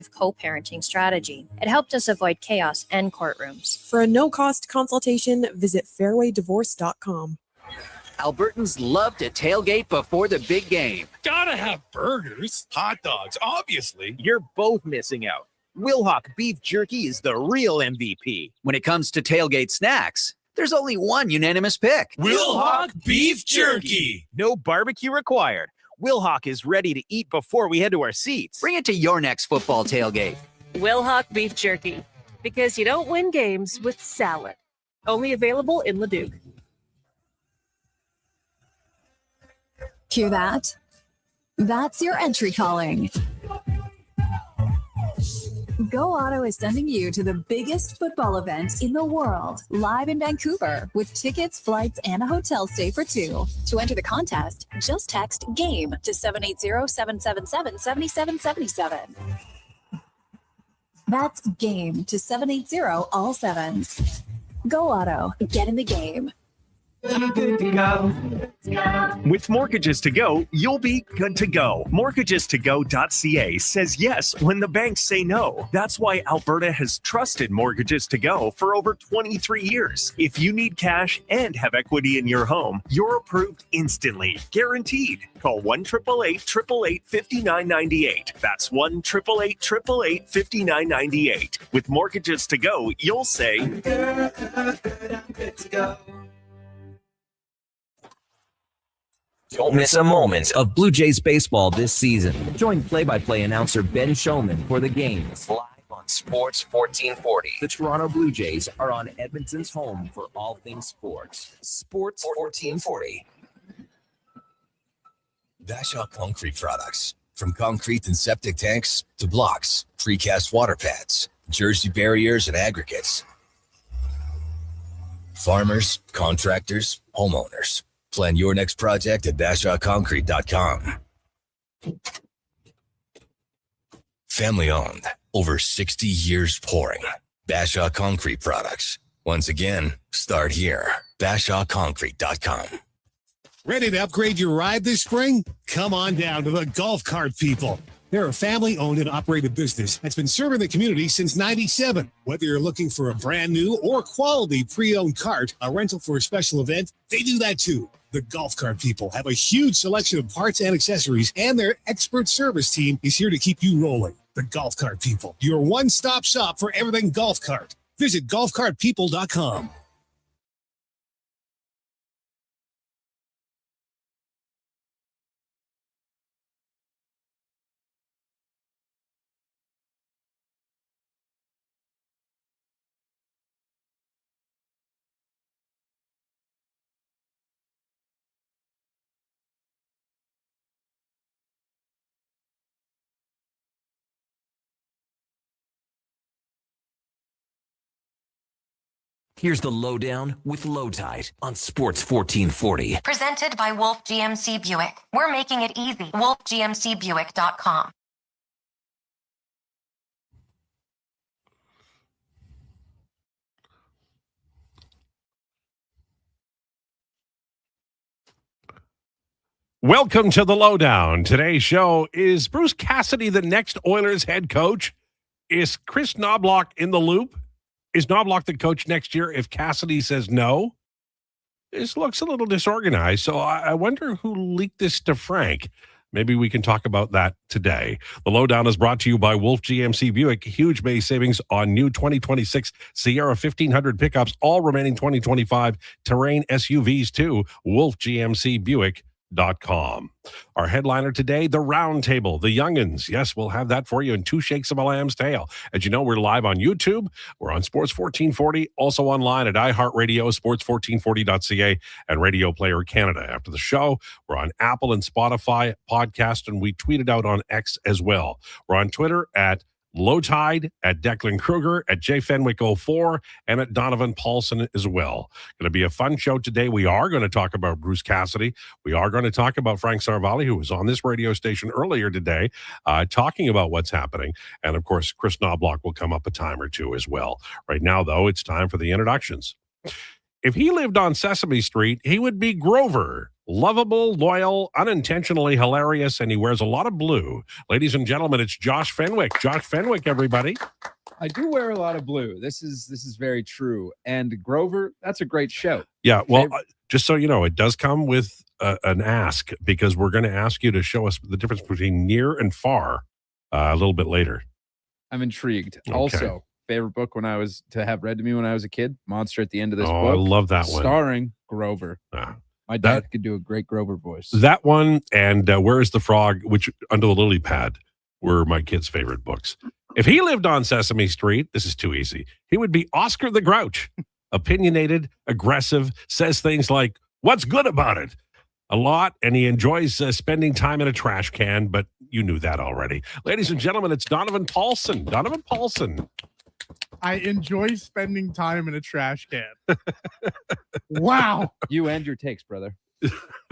co-parenting strategy. It helped us avoid chaos and courtrooms. For a no-cost consultation, visit fairwaydivorce.com. Albertans love to tailgate before the big game. Gotta have burgers, hot dogs, obviously. You're both missing out. Wilhauk beef jerky is the real MVP. When it comes to tailgate snacks, there's only one unanimous pick. Wilhauk beef jerky. No barbecue required. Wilhauk is ready to eat before we head to our seats. Bring it to your next football tailgate. Wilhauk beef jerky. Because you don't win games with salad. Only available in Leduc. Hear that? That's your entry calling. Go Auto is sending you to the biggest football event in the world, live in Vancouver, with tickets, flights, and a hotel stay for two. To enter the contest, just text GAME to 780-777-7777. That's GAME to 780 all sevens. Go Auto, get in the game. Good to go. With Mortgages to Go, you'll be good to go. MortgagesToGo.ca says yes when the banks say no. That's why Alberta has trusted Mortgages to Go for over 23 years. If you need cash and have equity in your home, you're approved instantly, guaranteed. Call 1-888-888-5998. That's 1-888-888-5998. With Mortgages to Go, you'll say, good to go. Don't miss a moment of Blue Jays baseball this season. Join play-by-play announcer Ben Showman for the games live on Sports 1440. The Toronto Blue Jays are on Edmonton's home for all things sports. Sports 1440. Bashaw Concrete Products. From concrete and septic tanks to blocks, precast water pads, Jersey barriers and aggregates. Farmers, contractors, homeowners. Plan your next project at BashawConcrete.com. Family owned, over 60 years pouring. Bashaw Concrete Products. Once again, start here. BashawConcrete.com. Ready to upgrade your ride this spring? Come on down to the Golf Cart People. They're a family-owned and operated business that's been serving the community since '97. Whether you're looking for a brand new or quality pre-owned cart, a rental for a special event, they do that too. The Golf Cart People have a huge selection of parts and accessories, and their expert service team is here to keep you rolling. The Golf Cart People, your one-stop shop for everything golf cart. Visit golfcartpeople.com. Here's the Lowdown with Lowetide on Sports 1440. Presented by Wolf GMC Buick. We're making it easy. WolfGMCBuick.com. Welcome to the Lowdown. Today's show, is Bruce Cassidy the next Oilers head coach? Is Chris Knobloch in the loop? Is Knobloch the coach next year if Cassidy says no? This looks a little disorganized, so I wonder who leaked this to Frank. Maybe we can talk about that today. The Lowdown is brought to you by Wolf GMC Buick. Huge May savings on new 2026 Sierra 1500 pickups, all remaining 2025 Terrain SUVs too. Wolf GMC Buick. .com. Our headliner today, the Roundtable, the Youngins. Yes, we'll have that for you in 2 shakes of a lamb's tail. As you know, we're live on YouTube. We're on Sports 1440, also online at iHeartRadio, sports1440.ca, and Radio Player Canada. After the show, we're on Apple and Spotify podcast, and we tweet it out on X as well. We're on Twitter at Lowetide, at Declan Krueger, at JFenwick04, and at Donovan Paulson as well. Going to be a fun show today. We are going to talk about Bruce Cassidy. We are going to talk about Frank Sarvalli, who was on this radio station earlier today, talking about what's happening. And, of course, Chris Knobloch will come up a time or two as well. Right now, though, it's time for the introductions. If he lived on Sesame Street, he would be Grover. Lovable, loyal, unintentionally hilarious, and he wears a lot of blue. Ladies and gentlemen, it's Josh Fenwick. Josh Fenwick, everybody. I do wear a lot of blue. This is very true. And Grover, that's a great show. Yeah, well, just so you know, it does come with an ask, because we're going to ask you to show us the difference between near and far a little bit later. I'm intrigued. Okay. Also, favorite book to have read to me when I was a kid, Monster at the End of This Book. I love that one. Starring Grover. My dad could do a great Grover voice. That one and Where is the Frog, which Under the Lily Pad were my kids' favorite books. If he lived on Sesame Street, this is too easy, he would be Oscar the Grouch. Opinionated, aggressive, says things like, what's good about it? A lot, and he enjoys spending time in a trash can, but you knew that already. Ladies and gentlemen, it's Donovan Paulson. Donovan Paulson. I enjoy spending time in a trash can. Wow. You and your takes, brother.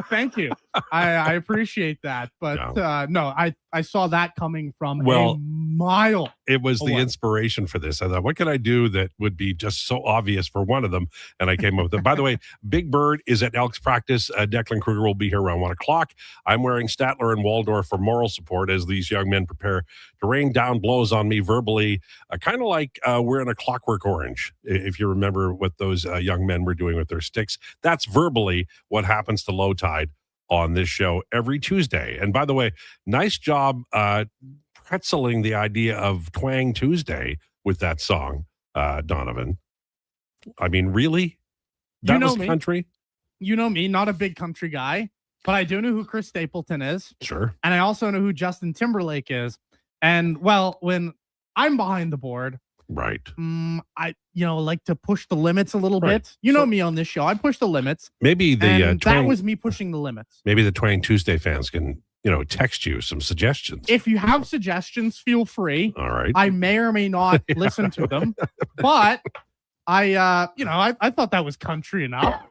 Thank you. I appreciate that. But no, I saw that coming from a mile. It was the inspiration for this. I thought, what can I do that would be just so obvious for one of them? And I came up with it. By the way, Big Bird is at Elks practice. Declan Krueger will be here around 1 o'clock. I'm wearing Statler and Waldorf for moral support as these young men prepare to rain down blows on me verbally, kind of like we're in a Clockwork Orange. If you remember what those young men were doing with their sticks, that's verbally what happens to Lowetide on this show every Tuesday. And by the way, nice job pretzeling the idea of Twang Tuesday with that song, Donovan. I mean, really? That was country? You know me, not a big country guy, but I do know who Chris Stapleton is. Sure. And I also know who Justin Timberlake is. And well, when I'm behind the board, right, I like to push the limits a little bit. You know me on this show. I push the limits. Maybe the that was me pushing the limits. Maybe the Twang Tuesday fans can text you some suggestions. If you have suggestions, feel free. All right. I may or may not listen to them, but I thought that was country enough.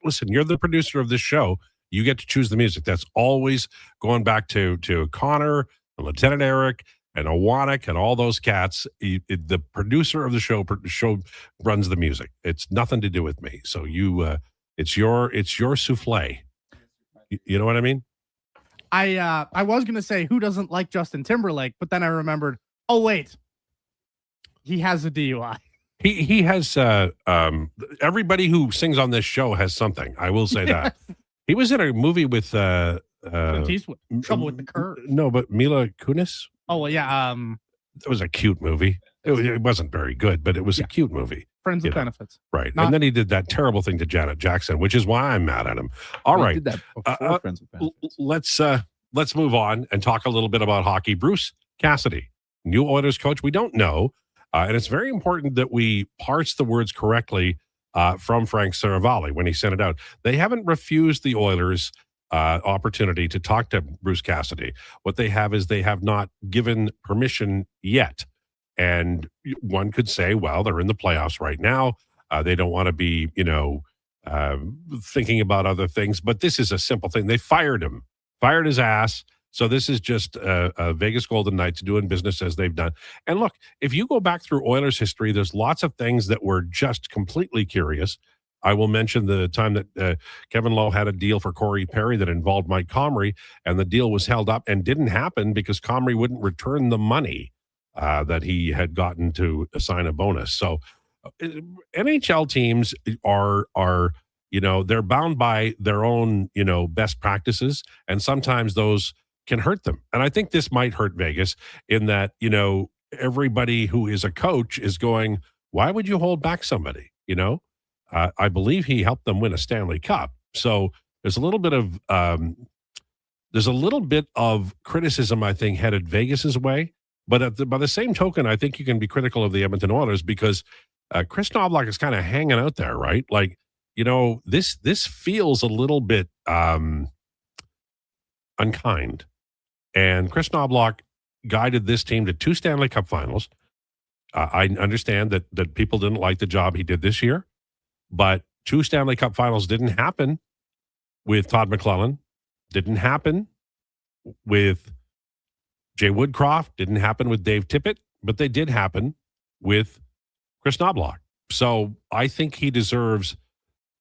Listen, you're the producer of this show. You get to choose the music. That's always going back to Connor and Lieutenant Eric and Owanek and all those cats. The producer of the show runs the music. It's nothing to do with me. So it's your souffle. You know what I mean? I was gonna say who doesn't like Justin Timberlake, but then I remembered. Oh wait, he has a DUI. He has everybody who sings on this show has something. I will say that. He was in a movie with Clint Eastwood, Trouble with the Curve. No, but Mila Kunis. Oh well, yeah. It was a cute movie. It wasn't very good, but it was a cute movie. Friends with Benefits. Right. And then he did that terrible thing to Janet Jackson, which is why I'm mad at him. All right. He did that before Friends with Benefits. Let's move on and talk a little bit about hockey. Bruce Cassidy, new Oilers coach. We don't know. And it's very important that we parse the words correctly from Frank Saravalli when he sent it out. They haven't refused the Oilers opportunity to talk to Bruce Cassidy. What they have is they have not given permission yet. And one could say, well, they're in the playoffs right now. They don't want to be, thinking about other things. But this is a simple thing. They fired him, fired his ass. So this is just Vegas Golden Knights doing business as they've done. And look, if you go back through Oilers history, there's lots of things that were just completely curious. I will mention the time that Kevin Lowe had a deal for Corey Perry that involved Mike Comrie, and the deal was held up and didn't happen because Comrie wouldn't return the money that he had gotten to assign a bonus. So NHL teams are they're bound by their own, best practices, and sometimes those can hurt them. And I think this might hurt Vegas in that, everybody who is a coach is going, why would you hold back somebody? I believe he helped them win a Stanley Cup. So there's a little bit of criticism, I think, headed Vegas's way. But by the same token, I think you can be critical of the Edmonton Oilers because Chris Knobloch is kind of hanging out there, right? Like, this feels a little bit unkind. And Chris Knobloch guided this team to 2 Stanley Cup finals. I understand that people didn't like the job he did this year, but 2 Stanley Cup finals didn't happen with Todd McClellan, didn't happen with Jay Woodcroft, didn't happen with Dave Tippett, but they did happen with Chris Knobloch. So I think he deserves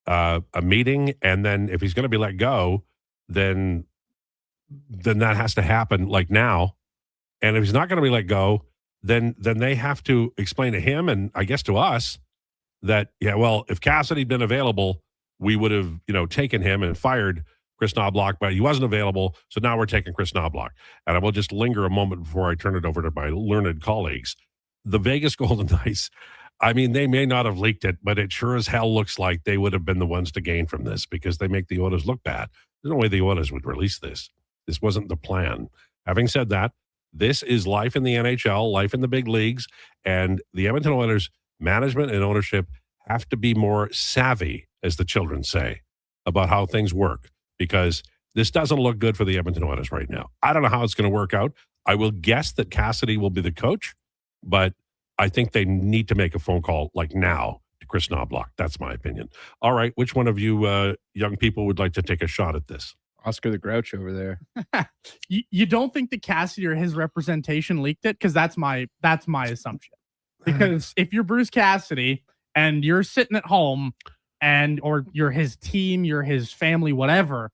a meeting, and then if he's going to be let go, then that has to happen like now. And if he's not going to be let go, then they have to explain to him and I guess to us that, yeah, well, if Cassidy had been available, we would have, taken him and fired Chris Knobloch, but he wasn't available. So now we're taking Chris Knobloch. And I will just linger a moment before I turn it over to my learned colleagues. The Vegas Golden Knights, I mean, they may not have leaked it, but it sure as hell looks like they would have been the ones to gain from this because they make the Oilers look bad. There's no way the Oilers would release this. This wasn't the plan. Having said that, this is life in the NHL, life in the big leagues, and the Edmonton Oilers management and ownership have to be more savvy, as the children say, about how things work, because this doesn't look good for the Edmonton Oilers right now. I don't know how it's going to work out. I will guess that Cassidy will be the coach, but I think they need to make a phone call like now to Chris Knobloch. That's my opinion. All right, which one of you young people would like to take a shot at this? Oscar the Grouch over there. You don't think that Cassidy or his representation leaked it? Because that's my assumption. Because if you're Bruce Cassidy and you're sitting at home or you're his team, you're his family, whatever,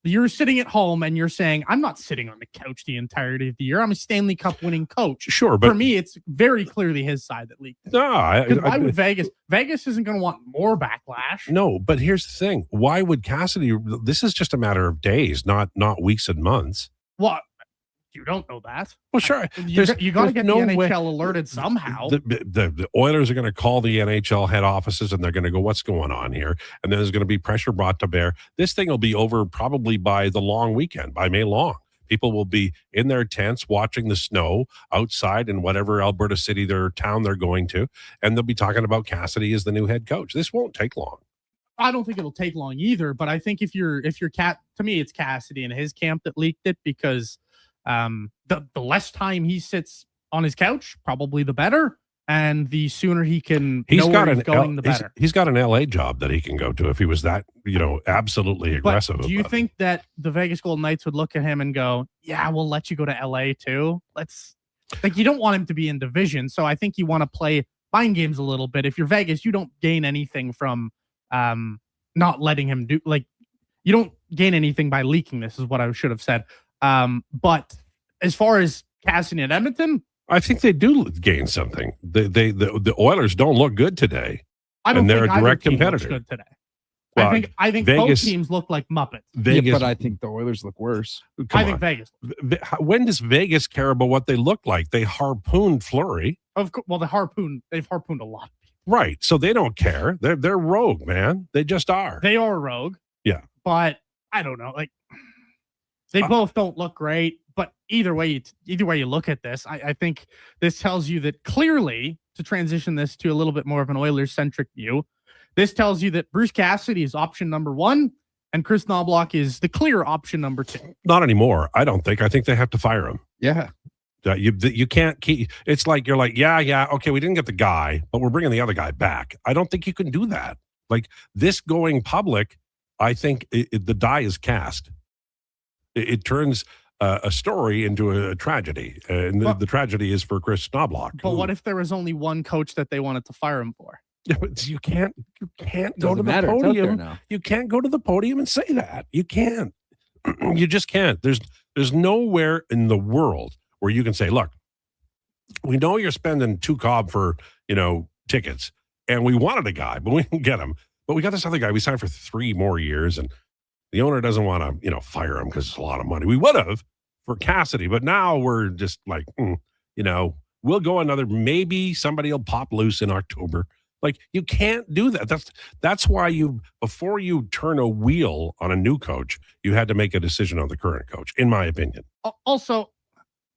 you're sitting at home and you're saying, I'm not sitting on the couch the entirety of the year. I'm a Stanley Cup winning coach. Sure, but for me, it's very clearly his side that leaked it. No, why would Vegas? Vegas isn't going to want more backlash. No, but here's the thing. Why would Cassidy? This is just a matter of days, not weeks and months. What? You don't know that. Well, sure. You got to get no the NHL way. alerted somehow. The Oilers are going to call the NHL head offices and they're going to go, what's going on here? And then there's going to be pressure brought to bear. This thing will be over probably by the long weekend, by May long. People will be in their tents watching the snow outside in whatever Alberta city their town they're going to. And they'll be talking about Cassidy as the new head coach. This won't take long. I don't think it'll take long either. But I think if you're to me, it's Cassidy and his camp that leaked it because the less time he sits on his couch, probably the better. And the sooner he can know where he's going, the better. He's got an LA job that he can go to if he was that, absolutely aggressive. But do you think that the Vegas Golden Knights would look at him and go, yeah, we'll let you go to LA too? You don't want him to be in division. So I think you want to play mind games a little bit. If you're Vegas, you don't gain anything from not letting him do, you don't gain anything by leaking this is what I should have said. But as far as Cassidy and Edmonton, I think they do gain something. The Oilers don't look good today. I don't think they're a direct competitor. Good today. Well, I think Vegas, both teams look like Muppets. Vegas, but I think the Oilers look worse. I think Vegas. When does Vegas care about what they look like? They harpooned Fleury. They've harpooned a lot. Right. So they don't care. They're rogue, man. They just are. They are rogue. Yeah. But I don't know. They both don't look great. But either way you look at this, I think this tells you that clearly, to transition this to a little bit more of an Oilers-centric view, this tells you that Bruce Cassidy is option number one and Chris Knobloch is the clear option number two. Not anymore, I don't think. I think they have to fire him. Yeah. You can't keep. It's like you're like, yeah, okay, we didn't get the guy, but we're bringing the other guy back. I don't think you can do that. Like this going public, I think the die is cast. It turns a story into a tragedy, and the tragedy is for Chris Knobloch. But what if there was only one coach that they wanted to fire him for? Yeah, but you can't go to the podium. You can't go to the podium and say that. You can't. You just can't. There's nowhere in the world where you can say, look, we know you're spending $2 cob for, tickets, and we wanted a guy, but we didn't get him. But we got this other guy. We signed for 3 more years, and the owner doesn't want to, fire him because it's a lot of money. We would have for Cassidy, but now we're just like, we'll go another. Maybe somebody will pop loose in October. Like you can't do that. That's why before you turn a wheel on a new coach, you had to make a decision on the current coach, in my opinion. Also,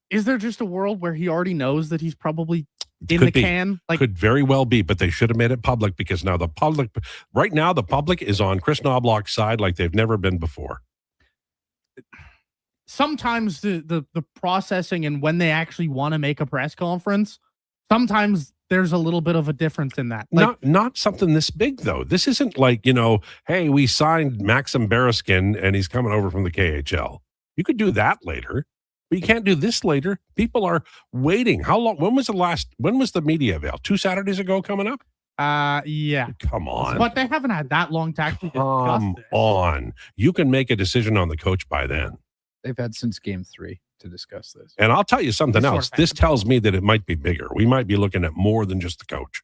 is there just a world where he already knows that he's probably in Could the be. can? Could very well be, but they should have made it public because now the public is on Chris Knobloch's side like they've never been before. Sometimes the processing and when they actually want to make a press conference, sometimes there's a little bit of a difference in that. Not something this big though. This isn't like, hey, we signed Maxim Bereskin and he's coming over from the KHL. You could do that later. But you can't do this later. People are waiting. How long? When was the media avail? 2 Saturdays ago coming up? Yeah. Come on. But they haven't had that long to actually discuss Come this. on. You can make a decision on the coach by then. They've had since game 3 to discuss this. And I'll tell you something This sort else. of This tells me that it might be bigger. We might be looking at more than just the coach.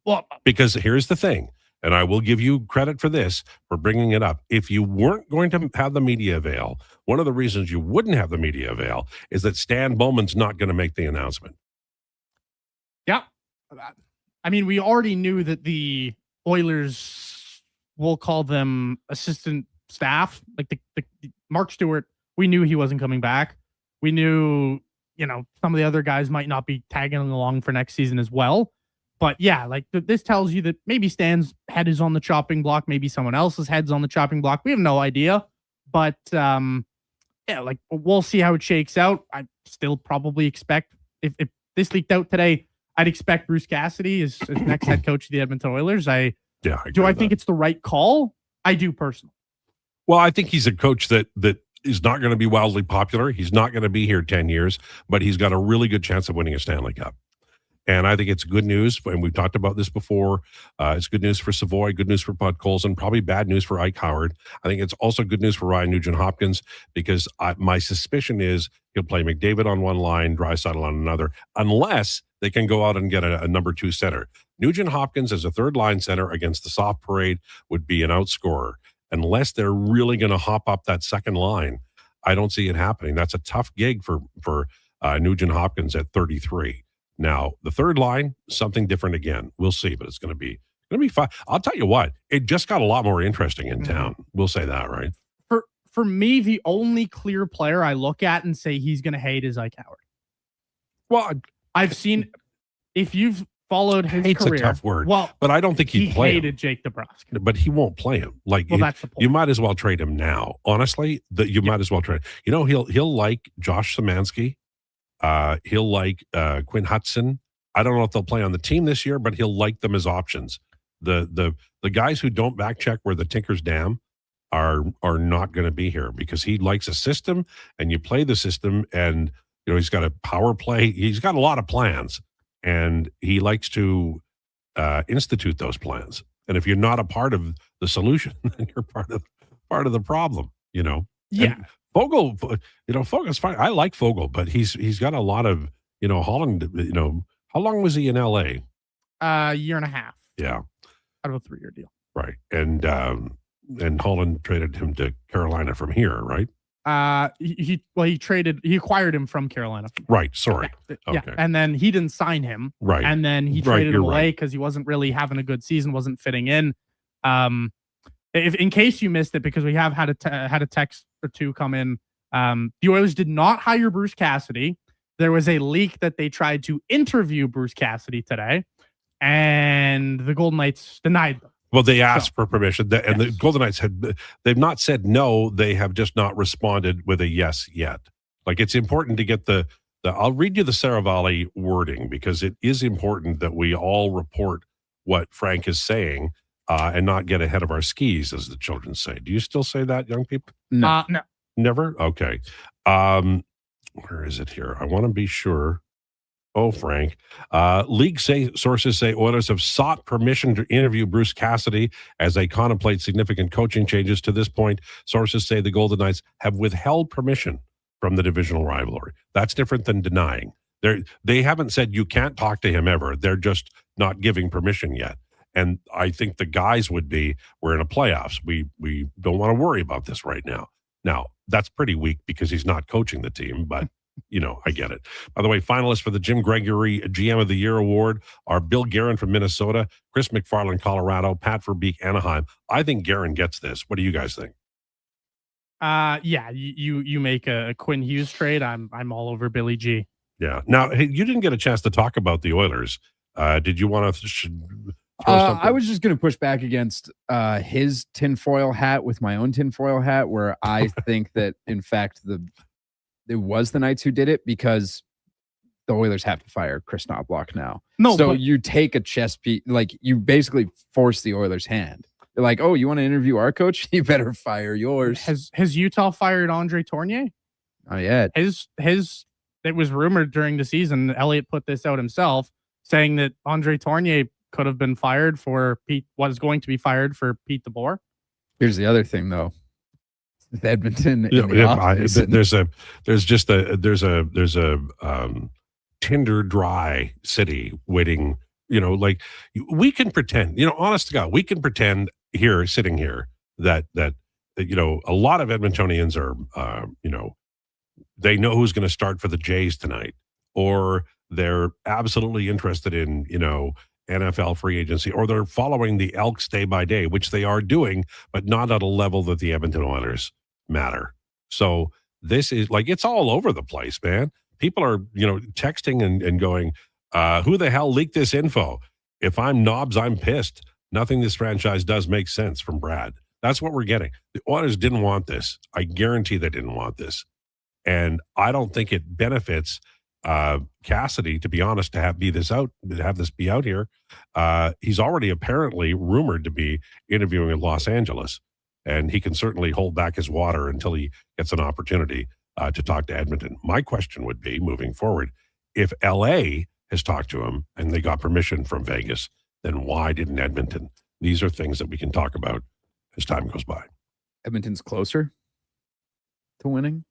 Well, Because here's the thing, and I will give you credit for this, for bringing it up. If you weren't going to have the media avail, one of the reasons you wouldn't have the media avail is that Stan Bowman's not going to make the announcement. yeah. I mean, we already knew that the Oilers, we'll call them assistant staff, like the Mark Stewart, we knew he wasn't coming back. We knew, some of the other guys might not be tagging along for next season as well. But yeah, like this tells you that maybe Stan's head is on the chopping block. Maybe someone else's head's on the chopping block. We have no idea. But yeah, like we'll see how it shakes out. I still probably expect, if this leaked out today, I'd expect Bruce Cassidy as next head coach of the Edmonton Oilers. I think it's the right call? I do personally. Well, I think he's a coach that is not going to be wildly popular. He's not going to be here 10 years, but he's got a really good chance of winning a Stanley Cup. And I think it's good news, and we've talked about this before. It's good news for Savoy, good news for Bud Colson, probably bad news for Ike Howard. I think it's also good news for Ryan Nugent-Hopkins because my suspicion is he'll play McDavid on one line, Draisaitl on another, unless they can go out and get a number 2 center. Nugent-Hopkins as a third-line center against the soft parade would be an outscorer. Unless they're really going to hop up that second line, I don't see it happening. That's a tough gig for Nugent-Hopkins at 33. Now, the third line, something different again. We'll see, but it's going to be fun. I'll tell you what, it just got a lot more interesting in town. We'll say that, right? For me, the only clear player I look at and say he's going to hate is Ike Howard. Well, I've seen, if you've followed his hate's career. a tough word. Well, but I don't think he'd play him. hated Jake DeBrusk. But he won't play him. Like, that's the point. You might as well trade him now. Honestly, might as well trade. He'll like Josh Szymanski. He'll like Quinn Hudson. I don't know if they'll play on the team this year, but he'll like them as options. The guys who don't back check where the Tinker's Dam are not going to be here because he likes a system, and you play the system, and he's got a power play. He's got a lot of plans, and he likes to institute those plans. And if you're not a part of the solution, then you're part of the problem. Yeah. And Fogel, Fogel's fine. I like Fogel, but he's got a lot of Holland. How long was he in LA? A year and a half. Yeah, out of a 3-year deal. Right, and Holland traded him to Carolina from here, right? He acquired him from Carolina. Right. Sorry. Yeah. Okay. And then he didn't sign him. Right. And then he traded him you're away right. because he wasn't really having a good season, wasn't fitting in. If in case you missed it, because we have had a text or two come in, the Oilers did not hire Bruce Cassidy. There was a leak that they tried to interview Bruce Cassidy today, and the Golden Knights denied them. Well, they asked for permission, and the Golden Knights they've not said no. They have just not responded with a yes yet. Like, it's important to get the I'll read you the Saravalli wording because it is important that we all report what Frank is saying and not get ahead of our skis, as the children say. Do you still say that, young people? No. Never? Okay. Where is it here? I want to be sure. Oh, Frank. League sources say Oilers have sought permission to interview Bruce Cassidy as they contemplate significant coaching changes. To this point, sources say the Golden Knights have withheld permission from the divisional rivalry. That's different than denying. They haven't said you can't talk to him ever. They're just not giving permission yet. And I think the guys would be, we're in a playoffs. We don't want to worry about this right now. Now, that's pretty weak because he's not coaching the team, but I get it. By the way, finalists for the Jim Gregory GM of the Year Award are Bill Guerin from Minnesota, Chris McFarland, Colorado, Pat Verbeek, Anaheim. I think Guerin gets this. What do you guys think? Yeah, you make a Quinn Hughes trade. I'm all over Billy G. Yeah. Now, hey, you didn't get a chance to talk about the Oilers. Did you want to? I was just going to push back against his tinfoil hat with my own tinfoil hat, where I think that, in fact, it was the Knights who did it because the Oilers have to fire Chris Knobloch now. You take a chess piece, like you basically force the Oilers' hand. They're like, oh, you want to interview our coach? You better fire yours. Has Utah fired Andre Tournier? Not yet. It was rumored during the season. Elliott put this out himself, saying that Andre Tournier could have been fired for Pete, was going to be fired for Pete DeBoer. Here's the other thing, though. Edmonton. In the offseason. There's a Tinder dry city waiting. Like we can pretend. Honest to God, we can pretend here, sitting here, that a lot of Edmontonians are, they know who's going to start for the Jays tonight, or they're absolutely interested in, NFL free agency, or they're following the Elks day by day, which they are doing, but not at a level that the Edmonton Oilers matter. So this is like, it's all over the place, man. People are, texting and going, who the hell leaked this info? If I'm Knobs, I'm pissed. Nothing this franchise does makes sense, from Brad. That's what we're getting. The Oilers didn't want this. I guarantee they didn't want this. And I don't think it benefits Cassidy, to be honest, to have this be out here. He's already apparently rumored to be interviewing in Los Angeles, and he can certainly hold back his water until he gets an opportunity to talk to Edmonton. My question would be, moving forward, if LA has talked to him and they got permission from Vegas, then why didn't Edmonton? These are things that we can talk about as time goes by. Edmonton's closer to winning.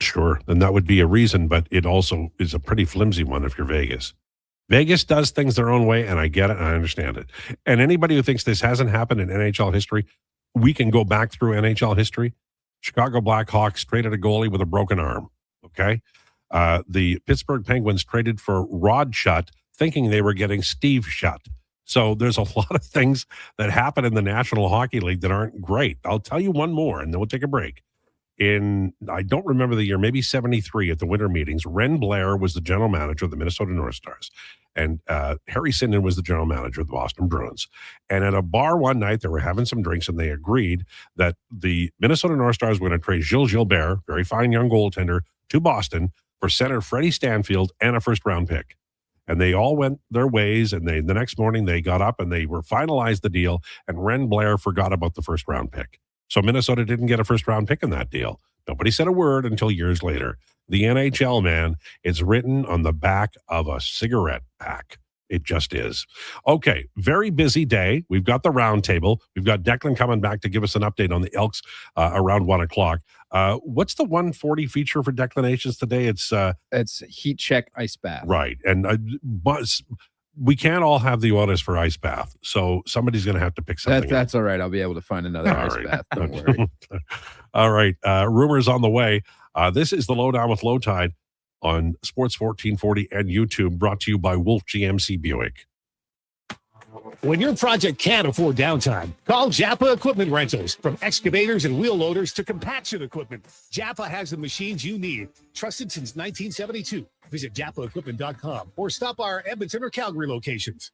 Sure, and that would be a reason, but it also is a pretty flimsy one if you're Vegas. Vegas does things their own way, and I get it, and I understand it. And anybody who thinks this hasn't happened in NHL history, we can go back through NHL history. Chicago Blackhawks traded a goalie with a broken arm, okay? The Pittsburgh Penguins traded for Rod Shutt, thinking they were getting Steve Shutt. So there's a lot of things that happen in the National Hockey League that aren't great. I'll tell you one more, and then we'll take a break. I don't remember the year, maybe 73 at the winter meetings, Ren Blair was the general manager of the Minnesota North Stars, and Harry Sinden was the general manager of the Boston Bruins. And at a bar one night, they were having some drinks, and they agreed that the Minnesota North Stars were going to trade Gilles Gilbert, very fine young goaltender, to Boston for center Freddie Stanfield and a first-round pick. And they all went their ways, and the next morning they got up and they were finalized the deal, and Ren Blair forgot about the first-round pick. So Minnesota didn't get a first-round pick in that deal. Nobody said a word until years later. The NHL, man, it's written on the back of a cigarette pack. It just is. Okay, very busy day. We've got the Roundtable. We've got Declan coming back to give us an update on the Elks around 1 o'clock. What's the 140 feature for Declinations today? It's Heat Check Ice Bath. Right. And we can't all have the orders for ice bath, so somebody's going to have to pick something. That's all right. I'll be able to find another ice bath. Don't worry. All right. Rumors on the way. This is the Lowdown with Lowetide on Sports 1440 and YouTube, brought to you by Wolf GMC Buick. When your project can't afford downtime, call Japa Equipment Rentals. From excavators and wheel loaders to compaction equipment, Japa has the machines you need. Trusted since 1972. Visit JapaEquipment.com or stop our Edmonton or Calgary locations.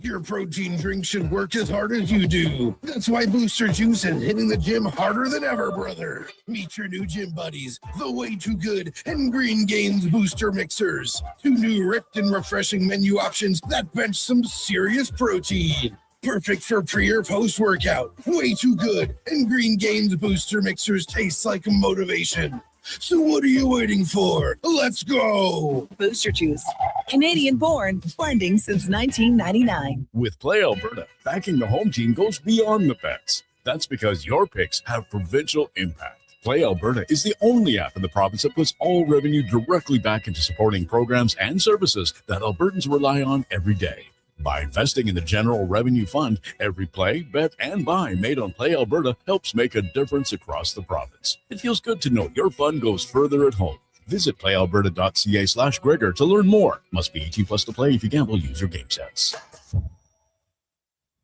Your protein drink should work as hard as you do. That's why Booster Juice is hitting the gym harder than ever, brother. Meet your new gym buddies, the Way Too Good and Green Gains Booster Mixers. 2 new ripped and refreshing menu options that bench some serious protein. Perfect for pre or post workout. Way Too Good and Green Gains Booster Mixers taste like motivation. So what are you waiting for? Let's go! Booster Juice. Canadian born, blending since 1999. With Play Alberta, backing the home team goes beyond the bets. That's because your picks have provincial impact. Play Alberta is the only app in the province that puts all revenue directly back into supporting programs and services that Albertans rely on every day. By investing in the General Revenue Fund, every play, bet, and buy made on Play Alberta helps make a difference across the province. It feels good to know your fund goes further at home. Visit playalberta.ca/Gregor to learn more. Must be 18 plus to play. If you gamble, use your game sense.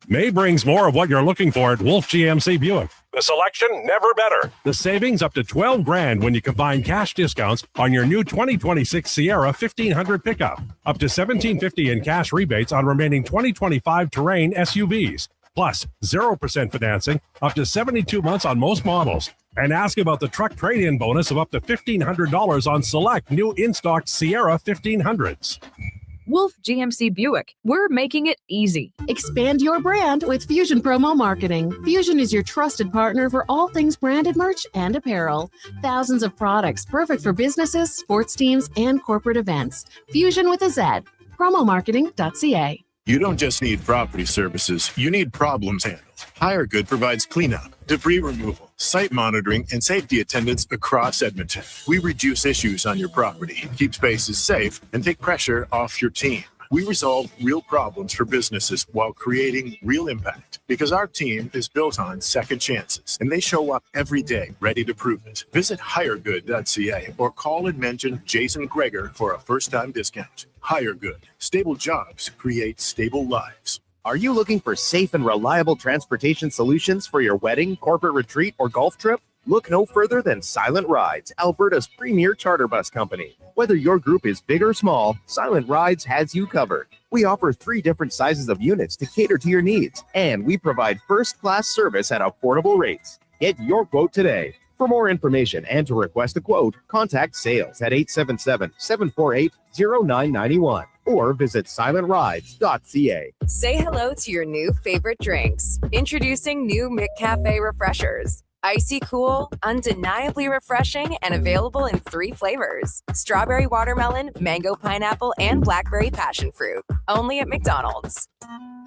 May brings more of what you're looking for at Wolf GMC Buick. The selection, never better. The savings up to $12,000 when you combine cash discounts on your new 2026 Sierra 1500 pickup. Up to $1,750 in cash rebates on remaining 2025 Terrain SUVs. Plus 0% financing up to 72 months on most models. And ask about the truck trade-in bonus of up to $1,500 on select new in-stock Sierra 1500s. Wolf GMC Buick. We're making it easy. Expand your brand with Fusion Promo Marketing. Fusion is your trusted partner for all things branded merch and apparel. Thousands of products perfect for businesses, sports teams, and corporate events. Fusion with a Z. Promomarketing.ca. You don't just need property services, you need problems handled. HireGood provides cleanup, debris removal, site monitoring, and safety attendance across Edmonton. We reduce issues on your property, keep spaces safe, and take pressure off your team. We resolve real problems for businesses while creating real impact because our team is built on second chances and they show up every day ready to prove it. Visit hiregood.ca or call and mention Jason Krueger for a first-time discount. HireGood. Stable jobs create stable lives. Are you looking for safe and reliable transportation solutions for your wedding, corporate retreat, or golf trip? Look no further than Silent Rides, Alberta's premier charter bus company. Whether your group is big or small, Silent Rides has you covered. We offer 3 different sizes of units to cater to your needs, and we provide first-class service at affordable rates. Get your quote today. For more information and to request a quote, contact sales at 877-748-0991 or visit silentrides.ca. Say hello to your new favorite drinks. Introducing new McCafe Refreshers. Icy cool, undeniably refreshing, and available in 3 flavors. Strawberry watermelon, mango pineapple, and blackberry passion fruit. Only at McDonald's.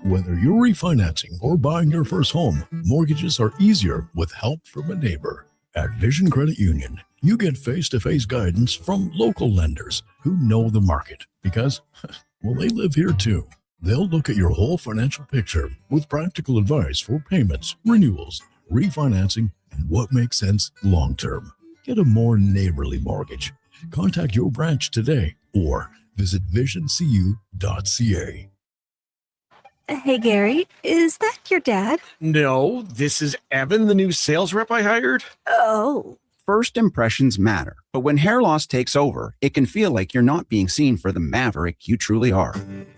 Whether you're refinancing or buying your first home, mortgages are easier with help from a neighbor. At Vision Credit Union, you get face-to-face guidance from local lenders who know the market because, well, they live here too. They'll look at your whole financial picture with practical advice for payments, renewals, refinancing, and what makes sense long-term. Get a more neighborly mortgage. Contact your branch today or visit visioncu.ca. Hey, Gary, is that your dad? No, this is Evan, the new sales rep I hired. Oh. First impressions matter, but when hair loss takes over, it can feel like you're not being seen for the maverick you truly are.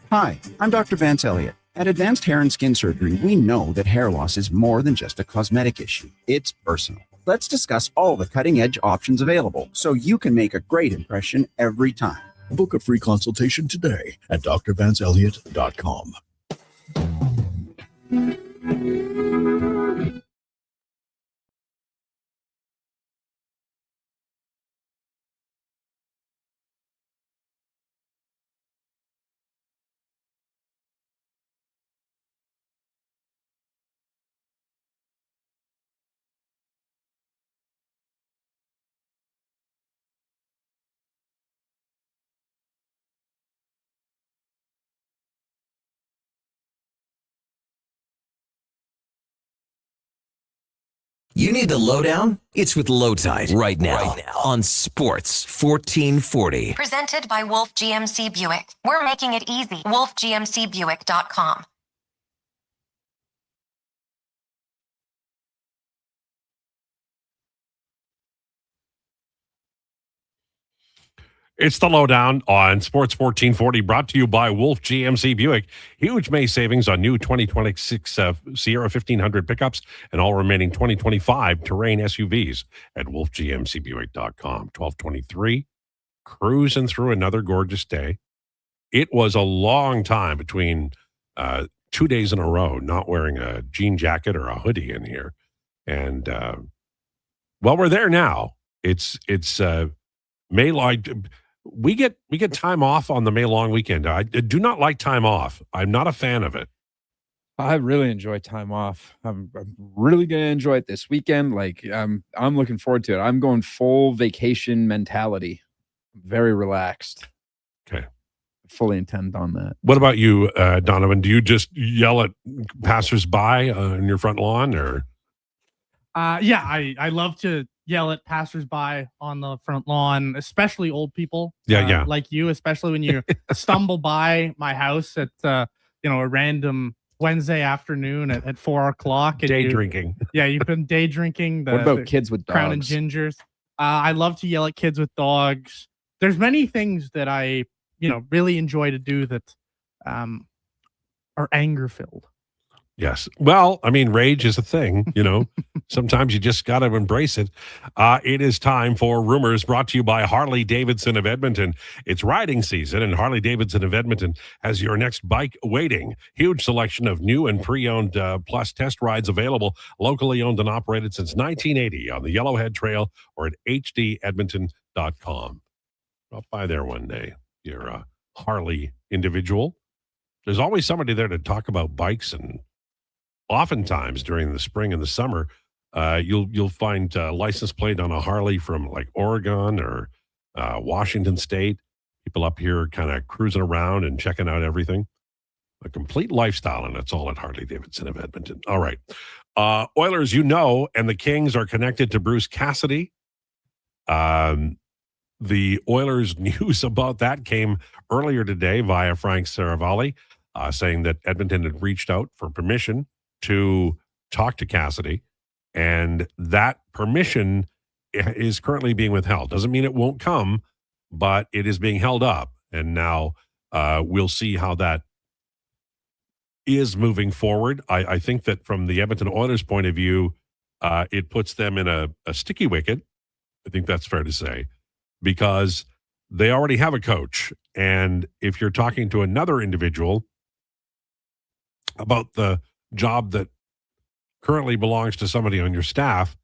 Hi, I'm Dr. Vance Elliott. At Advanced Hair and Skin Surgery, we know that hair loss is more than just a cosmetic issue. It's personal. Let's discuss all the cutting-edge options available so you can make a great impression every time. Book a free consultation today at drvanceelliott.com. You need the lowdown? It's with Lowetide right now on Sports 1440. Presented by Wolf GMC Buick. We're making it easy. WolfGMCBuick.com. It's the lowdown on Sports 1440, brought to you by Wolf GMC Buick. Huge May savings on new 2026 Sierra 1500 pickups and all remaining 2025 terrain SUVs at wolfgmcbuick.com. 1223, cruising through another gorgeous day. It was a long time between 2 days in a row not wearing a jean jacket or a hoodie in here. And, well, we're there now. It's May like. We get time off on the May long weekend. I do not like time off. I'm not a fan of it. I really enjoy time off. I'm really going to enjoy it this weekend. Like I'm looking forward to it. I'm going full vacation mentality. Very relaxed. Okay. Fully intend on that. What about you, Donovan? Do you just yell at passersby on your front lawn, or? Yeah, I love to yell at passersby on the front lawn, especially old people. Yeah. Like you, especially when you stumble by my house at a random Wednesday afternoon at 4 o'clock. Day drinking. Yeah, you've been day drinking. What about kids with dogs? Crown and Gingers. I love to yell at kids with dogs. There's many things that I really enjoy to do that are anger filled. Yes. Well, I mean, rage is a thing, Sometimes you just got to embrace it. It is time for Rumors, brought to you by Harley-Davidson of Edmonton. It's riding season, and Harley-Davidson of Edmonton has your next bike waiting. Huge selection of new and pre-owned plus test rides available, locally owned and operated since 1980 on the Yellowhead Trail or at hdedmonton.com. Drop by there one day. You're a Harley individual. There's always somebody there to talk about bikes, and oftentimes during the spring and the summer, you'll find license plate on a Harley from like Oregon or Washington State. People up here kind of cruising around and checking out everything. A complete lifestyle, and it's all at Harley Davidson of Edmonton. All right. Oilers, and the Kings are connected to Bruce Cassidy. The Oilers news about that came earlier today via Frank Saravalli, saying that Edmonton had reached out for permission to talk to Cassidy, and that permission is currently being withheld. Doesn't mean it won't come, but it is being held up, and now we'll see how that is moving forward. I think that from the Edmonton Oilers' point of view, it puts them in a sticky wicket. I think that's fair to say, because they already have a coach. And if you're talking to another individual about the job that currently belongs to somebody on your staff,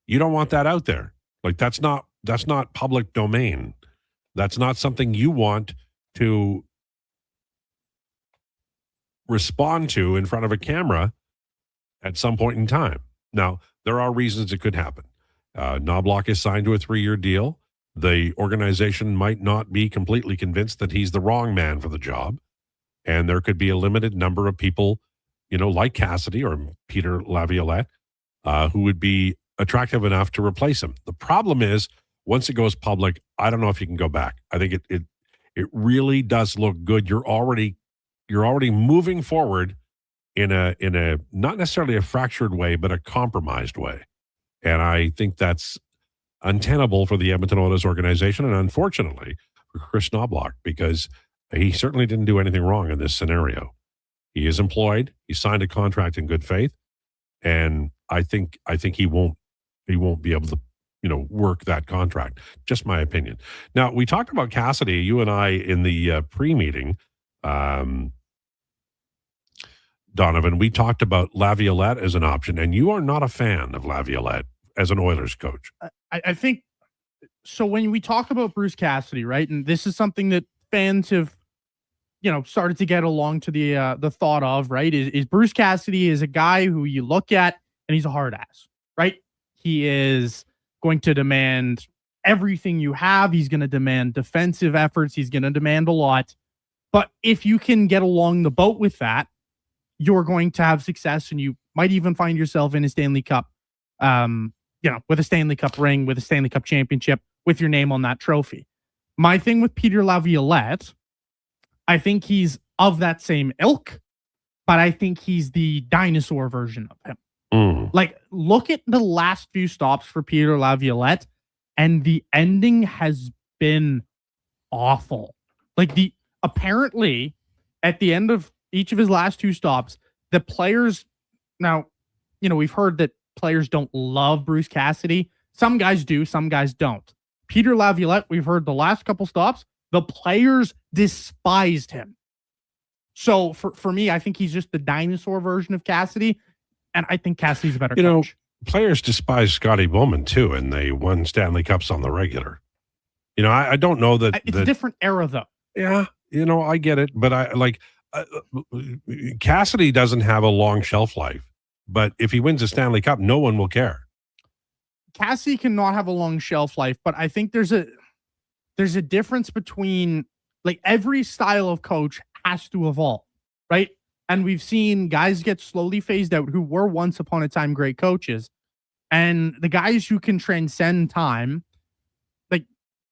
you don't want that out there. Like that's not public domain. That's not something you want to respond to in front of a camera at some point in time. Now, there are reasons it could happen. Knobloch is signed to a 3-year deal. The organization might not be completely convinced that he's the wrong man for the job. And there could be a limited number of people, like Cassidy or Peter Laviolette, who would be attractive enough to replace him. The problem is, once it goes public, I don't know if you can go back. I think it really does look good. You're already moving forward in a not necessarily a fractured way, but a compromised way. And I think that's untenable for the Edmonton Oilers organization, and unfortunately for Chris Knobloch, because he certainly didn't do anything wrong in this scenario. He is employed. He signed a contract in good faith, and I think he won't be able to work that contract. Just my opinion. Now, we talked about Cassidy, you and I, in the pre-meeting. Donovan, we talked about Laviolette as an option, and you are not a fan of Laviolette as an Oilers coach. I think so. When we talk about Bruce Cassidy, right, and this is something that fans have, started to get along to the thought of, right, is Bruce Cassidy is a guy who you look at and he's a hard ass, right? He is going to demand everything you have. He's going to demand defensive efforts. He's going to demand a lot. But if you can get along the boat with that, you're going to have success, and you might even find yourself in a Stanley Cup, with a Stanley Cup ring, with a Stanley Cup championship, with your name on that trophy. My thing with Peter Laviolette, I think he's of that same ilk, but I think he's the dinosaur version of him. Like, look at the last few stops for Peter Laviolette, and the ending has been awful. Like, apparently, at the end of each of his last 2 stops, the players, now, we've heard that players don't love Bruce Cassidy. Some guys do, some guys don't. Peter Laviolette, we've heard the last couple stops, the players despised him. So for me, I think he's just the dinosaur version of Cassidy, and I think Cassidy's a better coach. Players despise Scotty Bowman too, and they won Stanley Cups on the regular. I don't know that it's a different era, though. Yeah, I get it, but I like Cassidy doesn't have a long shelf life. But if he wins a Stanley Cup, no one will care. Cassidy cannot have a long shelf life, but I think there's a difference between, like, every style of coach has to evolve, right? And we've seen guys get slowly phased out who were once upon a time great coaches. And the guys who can transcend time, like,